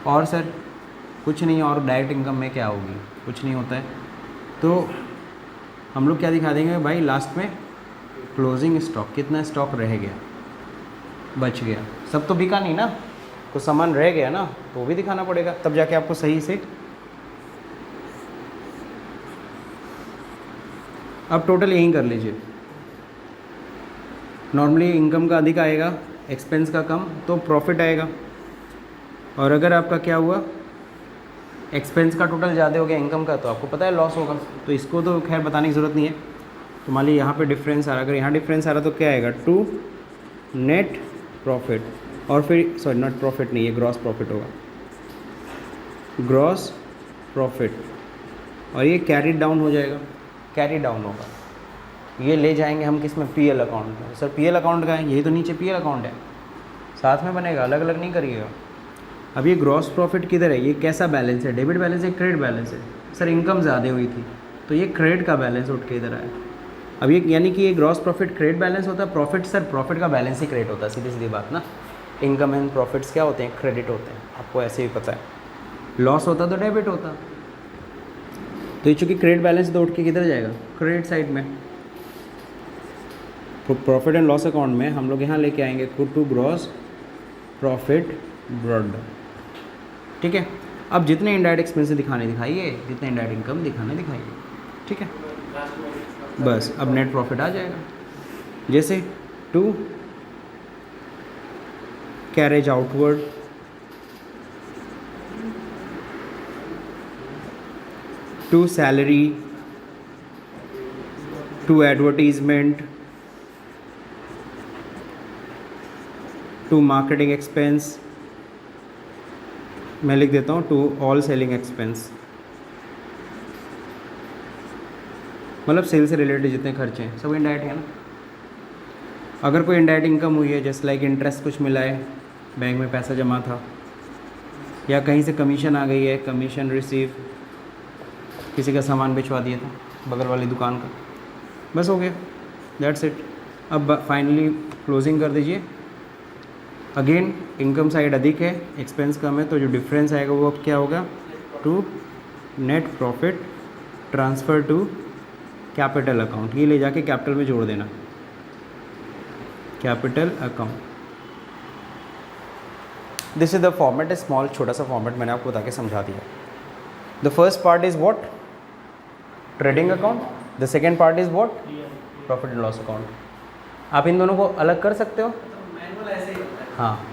और सर कुछ नहीं, और डायरेक्ट इनकम में क्या होगी, कुछ नहीं होता है, तो हम लोग क्या दिखा देंगे भाई, लास्ट में क्लोजिंग स्टॉक, कितना स्टॉक रह गया, बच गया, सब तो बिका नहीं ना, कुछ सामान रह गया ना, तो वो भी दिखाना पड़ेगा, तब जाके आपको सही से। अब टोटल यहीं कर लीजिए, नॉर्मली इनकम का अधिक आएगा, एक्सपेंस का कम, तो प्रॉफिट आएगा। और अगर आपका क्या हुआ, एक्सपेंस का टोटल ज़्यादा हो गया इनकम का, तो आपको पता है लॉस होगा। तो इसको तो खैर बताने की ज़रूरत नहीं है। तो मान लीजिए यहाँ पे डिफरेंस आ रहा, अगर यहाँ डिफरेंस आ रहा तो क्या आएगा, टू नेट प्रॉफिट, और फिर सॉरी नेट प्रॉफिट नहीं, ये ग्रॉस प्रॉफिट होगा, ग्रॉस प्रॉफिट, और ये कैरी डाउन हो जाएगा, कैरी डाउन होगा, ये ले जाएंगे हम किस में, पीएल अकाउंट में। सर पीएल अकाउंट का है, यही तो नीचे पीएल अकाउंट है, साथ में बनेगा, अलग अलग नहीं करिएगा। अब ये ग्रॉस प्रॉफिट किधर है, ये कैसा बैलेंस है, डेबिट बैलेंस है, क्रेडिट बैलेंस है। सर इनकम ज़्यादा हुई थी तो ये क्रेडिट का बैलेंस उठ के इधर आया। अब ये यानी कि ये ग्रॉस प्रॉफिट क्रेडिट बैलेंस होता है, प्रॉफिट सर प्रॉफिट का बैलेंस ही क्रेडिट होता है, सीधी सीधी बात ना। इनकम एंड प्रॉफिट्स क्या होते हैं, क्रेडिट होते हैं, आपको ऐसे ही पता है। लॉस होता तो डेबिट होता, तो ये चूँकि क्रेडिट बैलेंस तो उठ के किधर जाएगा, क्रेडिट साइड में। प्रॉफिट एंड लॉस अकाउंट में हम लोग यहाँ लेके आएंगे to gross profit brought down. ठीक है, अब जितने इनडायरेक्ट एक्सपेंसेस दिखाने दिखाइए, जितने इनडायरेक्ट इनकम दिखाने दिखाइए। ठीक है, बस अब नेट प्रॉफिट आ जाएगा। जैसे to carriage outward, to salary, to advertisement, to marketing expense, मैं लिख देता हूँ टू ऑल सेलिंग एक्सपेंस, मतलब सेल से रिलेटेड जितने खर्चे हैं सब इनडायरेक्ट है ना। अगर कोई इनडायरेक्ट इनकम हुई है, जैसे लाइक इंटरेस्ट कुछ मिला है, बैंक में पैसा जमा था, या कहीं से कमीशन आ गई है, कमीशन रिसीव, किसी का सामान भिजवा दिया था बगल वाली दुकान का, बस हो गया, दैट्स इट। अब फाइनली क्लोजिंग कर दीजिए। अगेन इनकम साइड अधिक है, एक्सपेंस कम है, तो जो डिफरेंस आएगा वो अब क्या होगा, to net profit transfer to capital account. ये ले जाके कैपिटल में जोड़ देना, capital account. This is the format, small छोटा सा फॉर्मेट मैंने आपको बता के समझा दिया। The first part is what, trading account, the second part is what, profit and loss account. आप इन दोनों को अलग कर सकते हो। मैनुअल ऐसे ही होता है। हाँ,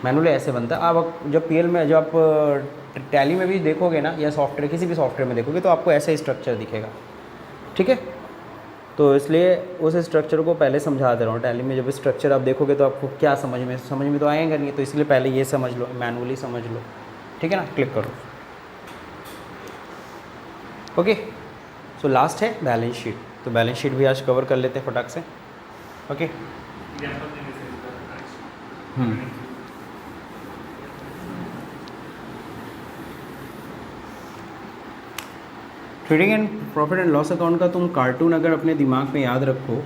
मैनुअली ऐसे बनता है। आप जब पीएल में, जब आप टैली में भी देखोगे ना, या सॉफ्टवेयर किसी भी सॉफ्टवेयर में देखोगे, तो आपको ऐसा ही स्ट्रक्चर दिखेगा। ठीक है, तो इसलिए उस स्ट्रक्चर को पहले समझा दे रहा हूँ। टैली में जब स्ट्रक्चर आप देखोगे तो आपको क्या समझ में तो आएगा नहीं, तो इसलिए पहले ये समझ लो, मैनुअली समझ लो। ठीक है ना, क्लिक करो। ओके, सो लास्ट है बैलेंस शीट। तो बैलेंस शीट भी आज कवर कर लेते हैं फटाक से। Okay, trading and profit and loss account का तुम कार्टून अगर अपने दिमाग में याद रखो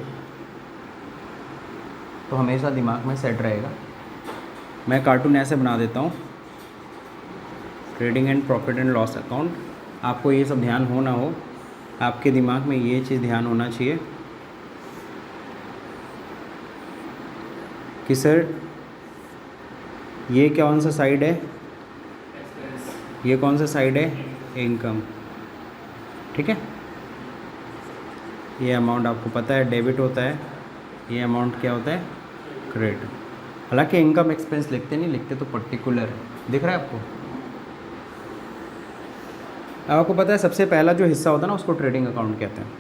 तो हमेशा दिमाग में सेट रहेगा। मैं कार्टून ऐसे बना देता हूँ, trading and profit and loss account. आपको ये सब ध्यान हो ना हो, आपके दिमाग में ये चीज़ ध्यान होना चाहिए कि सर ये कौन सा साइड है, ये कौन सा साइड है, इनकम। ठीक है, ये अमाउंट आपको पता है डेबिट होता है, ये अमाउंट क्या होता है, क्रेडिट। हालांकि इनकम एक्सपेंस लिखते नहीं, लिखते तो पर्टिकुलर है, दिख रहा है आपको। अब आपको पता है सबसे पहला जो हिस्सा होता है ना, उसको ट्रेडिंग अकाउंट कहते हैं।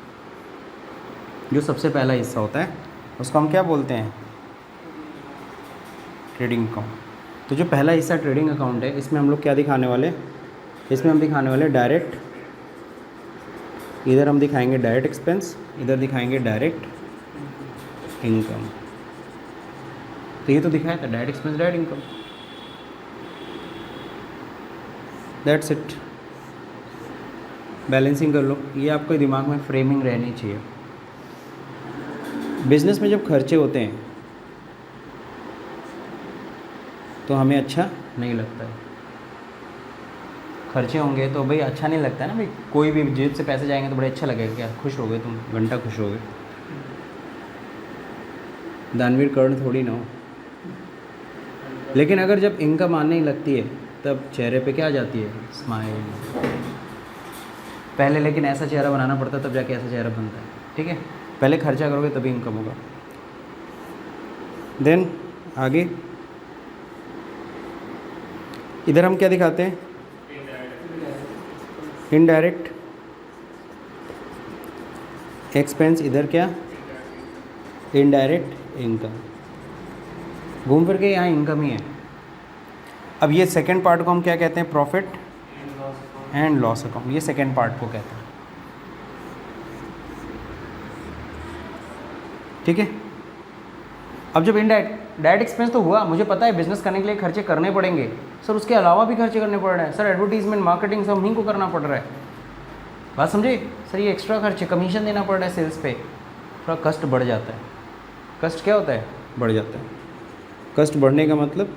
जो सबसे पहला हिस्सा होता है उसको हम क्या बोलते हैं, ट्रेडिंग अकाउंट। तो जो पहला हिस्सा ट्रेडिंग अकाउंट है, इसमें हम लोग क्या दिखाने वाले, इसमें हम दिखाने वाले डायरेक्ट, इधर हम दिखाएंगे डायरेक्ट एक्सपेंस, इधर दिखाएंगे डायरेक्ट इनकम। तो ये तो दिखाया था direct expense direct income, that's it. Balancing कर लो, ये आपके दिमाग में फ्रेमिंग रहनी चाहिए। बिजनेस में जब खर्चे होते हैं तो हमें अच्छा नहीं लगता है। खर्चे होंगे तो भाई अच्छा नहीं लगता है ना भाई, कोई भी जेब से पैसे जाएंगे तो बड़े अच्छा लगेगा, क्या खुश हो गए तुम, घंटा खुश हो गए। दानवीर कर्ण थोड़ी ना हो। लेकिन अगर जब इनकम आने ही लगती है तब चेहरे पे क्या आ जाती है, स्माइल। पहले लेकिन ऐसा चेहरा बनाना पड़ता है तब जाके ऐसा चेहरा बनता है। ठीक है, पहले खर्चा करोगे तभी इनकम होगा। देन आगे इधर हम क्या दिखाते हैं, इनडायरेक्ट एक्सपेंस, इधर क्या, इनडायरेक्ट इनकम। घूम फिर के यहाँ इनकम ही है। अब ये सेकंड पार्ट को हम क्या कहते हैं, प्रॉफिट एंड लॉस अकाउंट। ये सेकंड पार्ट को कहते हैं। ठीक है, अब जब डायरेक्ट एक्सपेंस तो हुआ, मुझे पता है बिजनेस करने के लिए खर्चे करने पड़ेंगे सर, उसके अलावा भी खर्चे करने पड़ रहे हैं सर, एडवर्टीजमेंट मार्केटिंग सब ही को करना पड़ रहा है। बात समझे सर, ये एक्स्ट्रा खर्चे, कमीशन देना पड़ रहा है सेल्स पे, थोड़ा कष्ट बढ़ जाता है। कष्ट क्या होता है, बढ़ जाता है। कष्ट बढ़ने का मतलब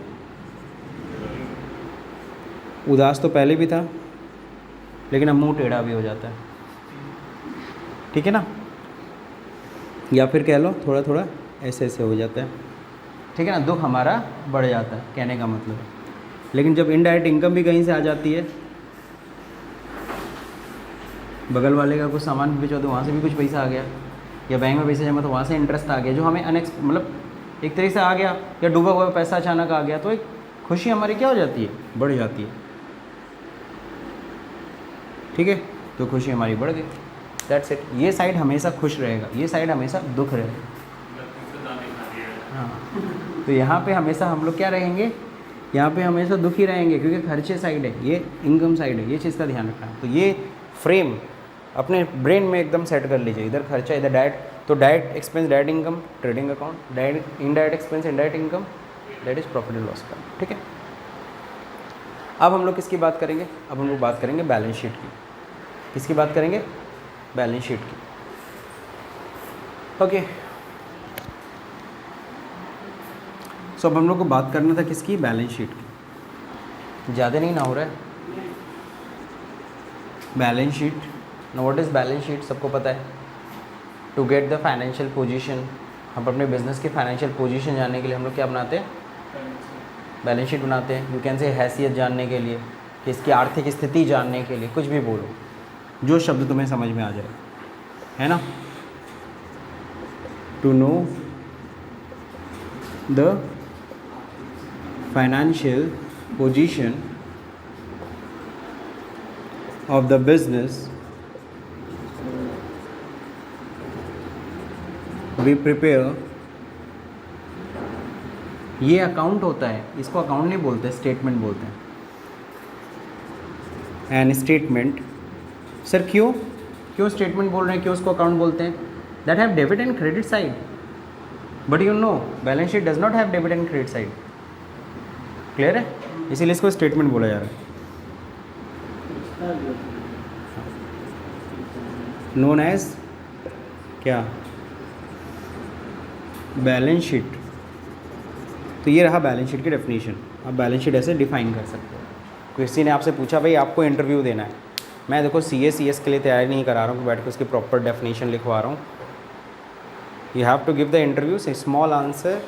उदास तो पहले भी था लेकिन अब मुंह टेढ़ा भी हो जाता है। ठीक है ना, या फिर कह लो थोड़ा थोड़ा ऐसे ऐसे हो जाता है। ठीक है ना, दुख हमारा बढ़ जाता है, कहने का मतलब है। लेकिन जब इनडायरेक्ट इनकम भी कहीं से आ जाती है, बगल वाले का कुछ सामान बेचो तो वहाँ से भी कुछ पैसा आ गया, या बैंक में पैसा जमा तो वहाँ से इंटरेस्ट आ गया, जो हमें मतलब एक तरीके से आ गया, या डूबा हुआ पैसा अचानक आ गया, तो एक खुशी हमारी क्या हो जाती है, बढ़ जाती है। ठीक है, तो खुशी हमारी बढ़ गई, दैट्स इट। ये साइड हमेशा खुश रहेगा, ये साइड हमेशा दुख रहेगा। हाँ, तो यहाँ पे हमेशा हम लोग क्या रहेंगे, यहाँ पे हमेशा दुखी रहेंगे, क्योंकि खर्चे साइड है, ये इनकम साइड है, ये चीज़ का ध्यान रखना है। तो ये फ्रेम अपने ब्रेन में एकदम सेट कर लीजिए, इधर खर्चा, इधर डायरेक्ट, तो direct expense direct income trading account, direct indirect expense indirect income, that is profit and loss account. ठीक है, अब हम लोग किसकी बात करेंगे, अब हम लोग बात करेंगे बैलेंस शीट की। किसकी बात करेंगे, बैलेंस शीट की। ओके, सो अब हम लोग को बात करना था किसकी, बैलेंस शीट की। ज़्यादा नहीं ना हो रहा है balance sheet. No, what is balance sheet, सबको पता है। To get the financial position, हम अपने बिजनेस की फाइनेंशियल पोजीशन जानने के लिए हम लोग क्या बनाते हैं, बैलेंस शीट बनाते हैं। यू कैन से हैसियत जानने के लिए, कि इसकी आर्थिक स्थिति जानने के लिए, कुछ भी बोलो, जो शब्द तुम्हें समझ में आ जाए, है ना। To know the financial position of the business, we prepare, ये अकाउंट होता है, इसको अकाउंट नहीं बोलते, स्टेटमेंट बोलते हैं। एंड स्टेटमेंट, सर क्यों स्टेटमेंट बोल रहे हैं, क्यों उसको अकाउंट बोलते हैं, that have debit and credit side, but you know balance sheet does not have debit and credit side. Clear है, इसीलिए इसको स्टेटमेंट बोला जा रहा है। नोन एज क्या, बैलेंस शीट। तो ये रहा बैलेंस शीट की डेफिनेशन। आप बैलेंस शीट ऐसे डिफाइन कर सकते हो। किसी ने आपसे पूछा भाई आपको इंटरव्यू देना है, मैं देखो CS के लिए तैयारी नहीं करा रहा हूँ कि बैठ के उसकी प्रॉपर डेफिनेशन लिखवा रहा हूँ। You have to give the interview से small answer,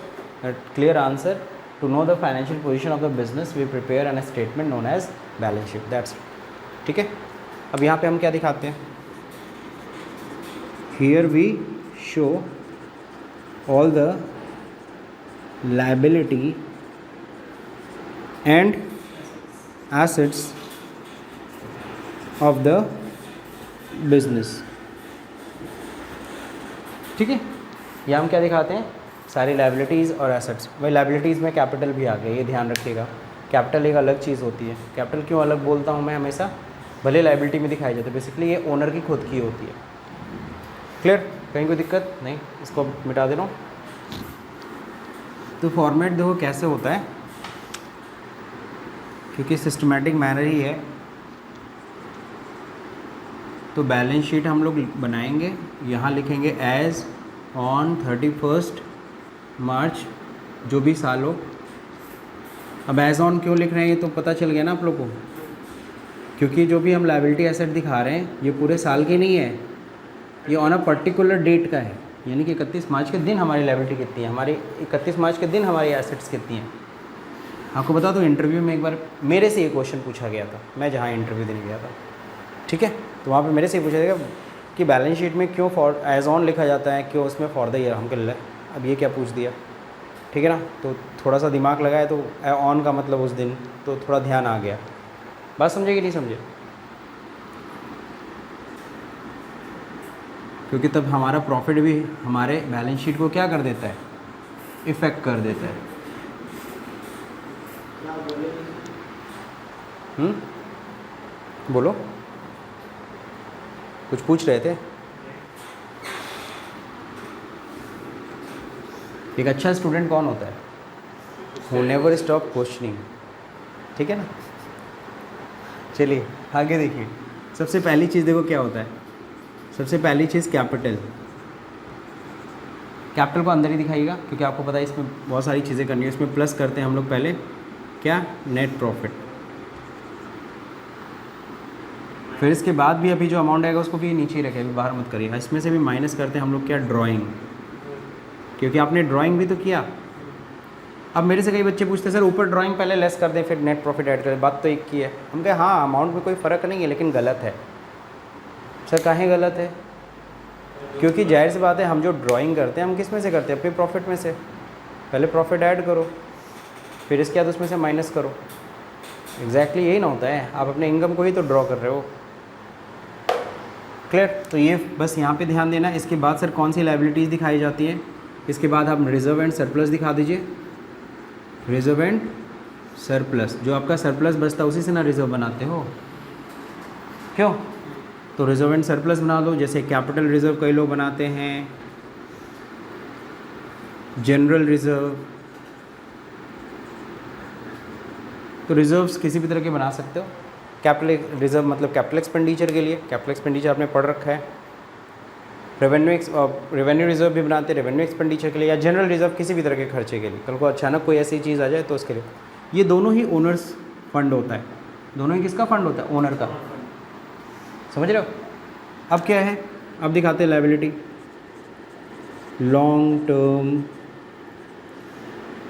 clear answer, to know the financial position of the business we prepare an statement known as balance sheet, that's it. ठीक है, अब यहाँ पे हम क्या दिखाते हैं, here we show all the liability and assets of the business। ठीक है, यहाँ हम क्या दिखाते हैं, सारी लाइबिलिटीज़ और एसेट्स। भाई लाइबिलिटीज़ में कैपिटल भी आ गया, ये ध्यान रखिएगा। कैपिटल एक अलग चीज़ होती है। कैपिटल क्यों अलग बोलता हूँ मैं हमेशा, भले लाइबिलिटी में दिखाई जाती है, बेसिकली ये ओनर की खुद की होती है। क्लियर, कहीं कोई दिक्कत नहीं, इसको मिटा दे रहा हूँ। तो फॉर्मेट देखो कैसे होता है, क्योंकि सिस्टमेटिक मैनर ही है। तो बैलेंस शीट हम लोग बनाएंगे, यहाँ लिखेंगे एज ऑन 31 मार्च, जो भी साल हो। अब एज ऑन क्यों लिख रहे हैं ये तो पता चल गया ना आप लोग को, क्योंकि जो भी हम लायबिलिटी एसेट दिखा रहे हैं ये पूरे साल की नहीं है, ये ऑन अ पर्टिकुलर डेट का है। यानी कि 31 मार्च के दिन हमारी लायबिलिटी कितनी है, हमारी 31 मार्च के दिन हमारी एसेट्स कितनी हैं। आपको बता दो, इंटरव्यू में एक बार मेरे से ये क्वेश्चन पूछा गया था, मैं जहाँ इंटरव्यू देने गया था, ठीक है, तो वहाँ पे मेरे से पूछा गया कि बैलेंस शीट में क्यों फॉर एज ऑन लिखा जाता है, क्यों उसमें फॉर द ईयर हम कर ले। अब ये क्या पूछ दिया, ठीक है ना, तो थोड़ा सा दिमाग लगाए तो ऑन का मतलब उस दिन, तो थोड़ा ध्यान आ गया। बात समझे कि नहीं समझे, क्योंकि तब हमारा प्रॉफिट भी हमारे बैलेंस शीट को क्या कर देता है, इफेक्ट कर देता है। बोलो, कुछ पूछ रहे थे। एक अच्छा स्टूडेंट कौन होता है, हु नेवर स्टॉप क्वेश्चनिंग, ठीक है ना। चलिए आगे देखिए, सबसे पहली चीज़ देखो क्या होता है, सबसे पहली चीज़ कैपिटल। कैपिटल को अंदर ही दिखाइएगा, क्योंकि आपको पता है इसमें बहुत सारी चीज़ें करनी है। इसमें प्लस करते हैं हम लोग पहले क्या, नेट प्रॉफिट। फिर इसके बाद भी अभी जो अमाउंट आएगा उसको भी नीचे ही रखें, अभी बाहर मत करिए। इसमें से भी माइनस करते हैं हम लोग क्या, ड्राइंग, क्योंकि आपने ड्राइंग भी तो किया, अब मेरे से कई बच्चे पूछते हैं सर ऊपर ड्राइंग पहले लेस कर दें फिर नेट प्रॉफिट ऐड करें, बात तो एक की है। हम कहे हाँ अमाउंट में कोई फ़र्क नहीं है लेकिन गलत है। सर काहे गलत है? क्योंकि जाहिर सी बात है हम जो ड्राइंग करते हैं हम किस में से करते हैं? अपने प्रॉफिट में से। पहले प्रॉफिट ऐड करो फिर इसके बाद उसमें से माइनस करो। एग्जैक्टली यही ना होता है, आप अपने इनकम को ही तो ड्रॉ कर रहे हो। क्लियर? तो ये बस यहाँ पे ध्यान देना। इसके बाद सर कौन सी लाइबिलिटीज़ दिखाई जाती हैं? इसके बाद आप रिजर्व एंड सरप्लस दिखा दीजिए। रिजर्व एंड सरप्लस, जो आपका सरप्लस बचता है उसी से ना रिजर्व बनाते हो, क्यों? तो रिजर्व एंड सरप्लस बना दो। जैसे कैपिटल रिजर्व कई लोग बनाते हैं, जनरल रिजर्व। तो रिजर्व्स किसी भी तरह के बना सकते हो। कैपिटल रिजर्व मतलब कैपिटल एक्सपेंडिचर के लिए, कैपिटल एक्सपेंडिचर आपने पढ़ रखा है। रेवेन्यू रिजर्व भी बनाते हैं रेवेन्यू एक्सपेंडिचर के लिए, या जनरल रिजर्व किसी भी तरह के खर्चे के लिए। कल को अचानक कोई ऐसी चीज़ आ जाए तो उसके लिए। ये दोनों ही ओनर्स फंड होता है। दोनों ही किसका फंड होता है? ओनर का। समझ रहे हो? अब क्या है, अब दिखाते हैं लायबिलिटी। लॉन्ग टर्म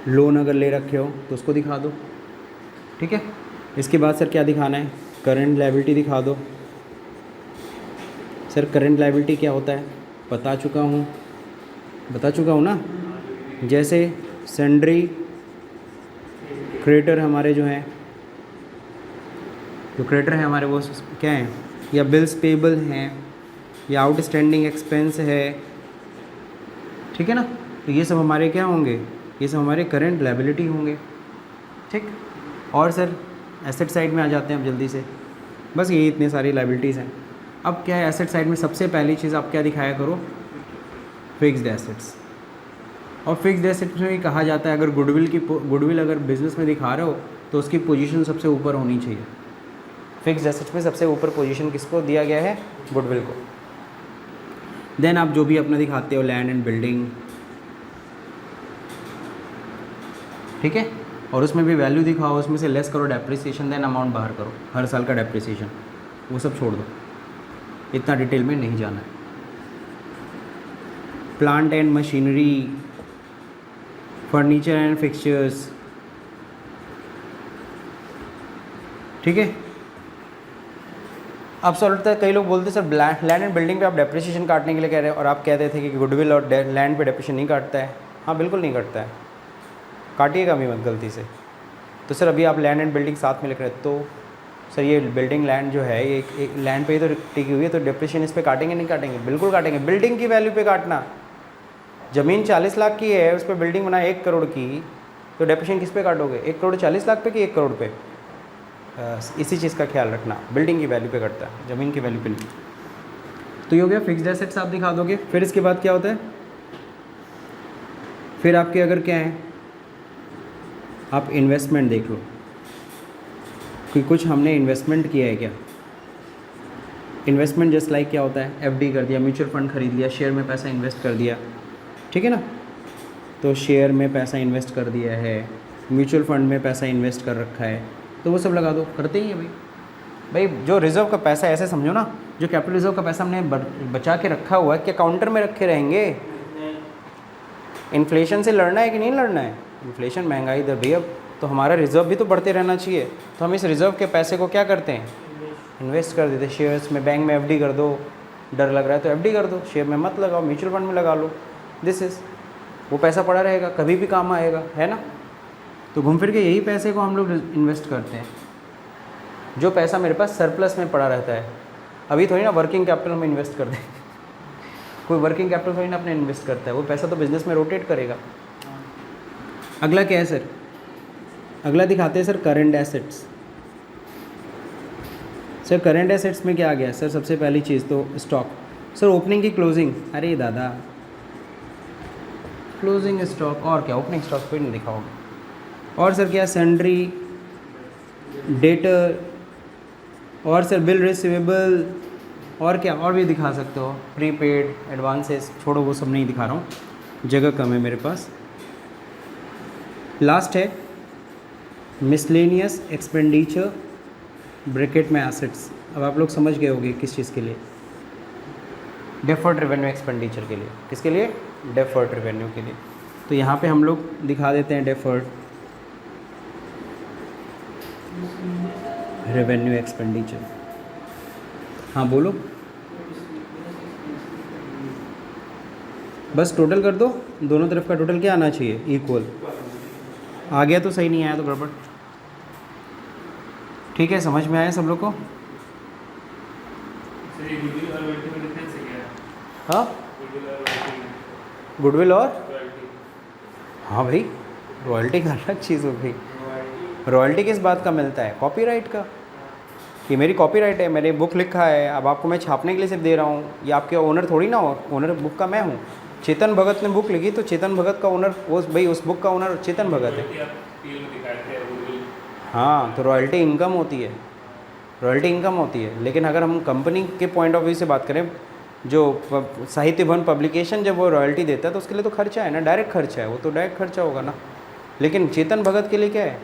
लोन अगर ले रखे हो तो उसको दिखा दो, ठीक है। इसके बाद सर क्या दिखाना है? करंट लायबिलिटी दिखा दो। सर करंट लायबिलिटी क्या होता है? बता चुका हूँ ना। जैसे सन्ड्री क्रेडिटर हमारे जो हैं, जो क्रेडिटर हैं हमारे वो क्या हैं? या बिल्स पेबल हैं या आउटस्टैंडिंग एक्सपेंस है, ठीक है ना। तो ये सब हमारे क्या होंगे? ये सब हमारे करंट लायबिलिटी होंगे, ठीक। और सर एसेट साइड में आ जाते हैं अब जल्दी से। बस ये इतने सारी लायबिलिटीज़ हैं। अब क्या है, एसेट साइड में सबसे पहली चीज़ आप क्या दिखाया करो? Fixed assets. और फिक्स्ड एसेट्स में भी कहा जाता है अगर गुडविल अगर बिजनेस में दिखा रहे हो तो उसकी पोजीशन सबसे ऊपर होनी चाहिए। फिक्स्ड एसेट्स में सबसे ऊपर पोजीशन किसको दिया गया है? गुडविल को। देन आप जो भी अपना दिखाते हो लैंड एंड बिल्डिंग, ठीक है, और उसमें भी वैल्यू दिखाओ, उसमें से लेस करो डेप्रिसिएशन, देन अमाउंट बाहर करो हर साल का डेप्रिसिएशन, वो सब छोड़ दो, इतना डिटेल में नहीं जाना है। Plant and machinery, furniture and fixtures, ठीक है। अब सॉल्व कई लोग बोलते सर लैंड एंड बिल्डिंग पे आप डेप्रिसिएशन काटने के लिए कह रहे हैं और आप कहते थे कि गुडविल और लैंड पे डेप्रिसिएशन नहीं काटता है। हाँ बिल्कुल नहीं काटता है, काटिएगा भी मत गलती से। तो सर अभी आप लैंड एंड बिल्डिंग साथ में लिख रहे हैं, तो सर ये बिल्डिंग लैंड जो है ये एक लैंड पे ही तो टिकी हुई है, तो डेप्रिसिएशन इस पे काटेंगे नहीं काटेंगे? बिल्कुल काटेंगे। बिल्डिंग की वैल्यू पे काटना। ज़मीन 40 लाख की है, उस पर बिल्डिंग बनाए 1 करोड़ की, तो डेप्रिसिएशन किस पे काटोगे? 1 करोड़ 40 लाख पे कि 1 करोड़ पे? इसी चीज़ का ख्याल रखना, बिल्डिंग की वैल्यू पे कटता है, ज़मीन की वैल्यू पे नहीं। तो ये हो गया फिक्स्ड एसेट्स आप दिखा दोगे। फिर इसके बाद क्या होता है? फिर आपके अगर क्या है, आप इन्वेस्टमेंट देख लो कि कुछ हमने इन्वेस्टमेंट किया है क्या। इन्वेस्टमेंट जस्ट लाइक क्या होता है? एफडी कर दिया, म्यूचुअल फंड खरीद लिया, शेयर में पैसा इन्वेस्ट कर दिया, ठीक है ना। तो शेयर में पैसा इन्वेस्ट कर दिया है, म्यूचुअल फंड में पैसा इन्वेस्ट कर रखा है, तो वो सब लगा दो। करते ही है भाई जो रिज़र्व का पैसा, ऐसे समझो ना, जो कैपिटल रिजर्व का पैसा हमने बचा के रखा हुआ है, क्या काउंटर में रखे रहेंगे? इन्फ्लेशन से लड़ना है कि नहीं लड़ना है? इन्फ्लेशन, महंगाई दर भैया, तो हमारा रिज़र्व भी तो बढ़ते रहना चाहिए। तो हम इस रिज़र्व के पैसे को क्या करते हैं? इन्वेस्ट कर देते। शेयर्स में, बैंक में एफडी कर दो, डर लग रहा है तो एफडी कर दो, शेयर में मत लगाओ, म्यूचुअल फंड में लगा लो। दिस इज़, वो पैसा पड़ा रहेगा, कभी भी काम आएगा, है ना। तो घूम फिर के यही पैसे को हम लोग इन्वेस्ट करते हैं। जो पैसा मेरे पास सरप्लस में पड़ा रहता है, अभी थोड़ी ना वर्किंग कैपिटल में इन्वेस्ट कर दें कोई वर्किंग कैपिटल थोड़ी ना अपने इन्वेस्ट करता है, वो पैसा तो बिजनेस में रोटेट करेगा। अगला क्या है सर? अगला दिखाते हैं sir current assets. Sir current assets में क्या आ गया सर? सबसे पहली चीज़ तो स्टॉक। सर ओपनिंग की क्लोजिंग, अरे दादा क्लोजिंग स्टॉक, और क्या ओपनिंग स्टॉक कोई नहीं दिखाओगे। और सर क्या? सन्ड्री, डेटर, और सर बिल रिसीवेबल, और क्या और भी दिखा सकते हो, प्रीपेड, एडवांसेस, छोड़ो वो सब नहीं दिखा रहा हूँ, जगह कम है मेरे पास। लास्ट है मिसलेनियस एक्सपेंडिचर, ब्रैकेट में एसेट्स। अब आप लोग समझ गए होंगे किस चीज़ के लिए? डेफर्ड रेवेन्यू एक्सपेंडिचर के लिए। किसके लिए? डेफर्ड रेवेन्यू के लिए। तो यहाँ पे हम लोग दिखा देते हैं डेफर्ड रेवेन्यू एक्सपेंडिचर। हाँ बोलो, बस टोटल कर दो, दोनों तरफ का टोटल क्या आना चाहिए, इक्वल। आ गया तो सही, नहीं आया तो गड़बड़। ठीक है, समझ में आया सब लोग को? हाँ, गुडविल और हाँ भाई, रॉयल्टी का अलग चीज़ हो गई। रॉयल्टी किस बात का मिलता है? कॉपीराइट का। ये मेरी कॉपीराइट है, मैंने बुक लिखा है, अब आपको मैं छापने के लिए सिर्फ दे रहा हूँ। ये आपके ओनर थोड़ी ना हो, ओनर बुक का मैं हूँ। चेतन भगत ने बुक लिखी तो चेतन भगत का ओनर, उस बुक का ओनर चेतन भगत है। हाँ, तो रॉयल्टी इनकम होती है, रॉयल्टी इनकम होती है। लेकिन अगर हम कंपनी के पॉइंट ऑफ व्यू से बात करें, जो साहित्य भवन पब्लिकेशन जब वो रॉयल्टी देता है तो उसके लिए तो खर्चा है ना, डायरेक्ट खर्चा है, वो तो डायरेक्ट खर्चा होगा ना। लेकिन चेतन भगत के लिए क्या है?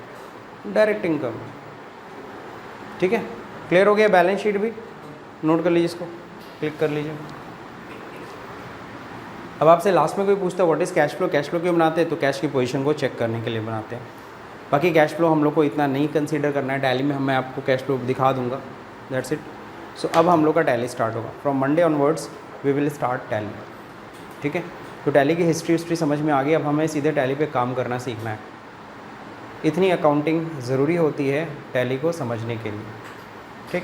Direct income. ठीक है, क्लियर हो गया? बैलेंस शीट भी नोट कर लीजिए, इसको क्लिक कर लीजिए। अब आपसे लास्ट में कोई पूछता है what is cash flow, cash flow क्यों बनाते हैं? तो कैश की पोजीशन को चेक करने के लिए बनाते हैं। बाकी कैश फ्लो हम लोग को इतना नहीं कंसीडर करना है, टैली में मैं आपको कैश फ्लो दिखा दूंगा, दैट्स इट। सो अब हम लोग का टैली स्टार्ट होगा, from Monday onwards we will start Tally. ठीक है, तो टैली की हिस्ट्री समझ में आ गई, अब हमें सीधे टैली पे काम करना सीखना है। इतनी अकाउंटिंग ज़रूरी होती है टैली को समझने के लिए। ठीक,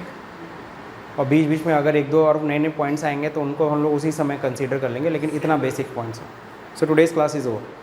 और बीच बीच में अगर एक दो और नए नए पॉइंट्स आएंगे तो उनको हम लोग उसी समय कंसीडर कर लेंगे, लेकिन इतना बेसिक पॉइंट्स है। सो टुडेज़ क्लास इज़ ओवर।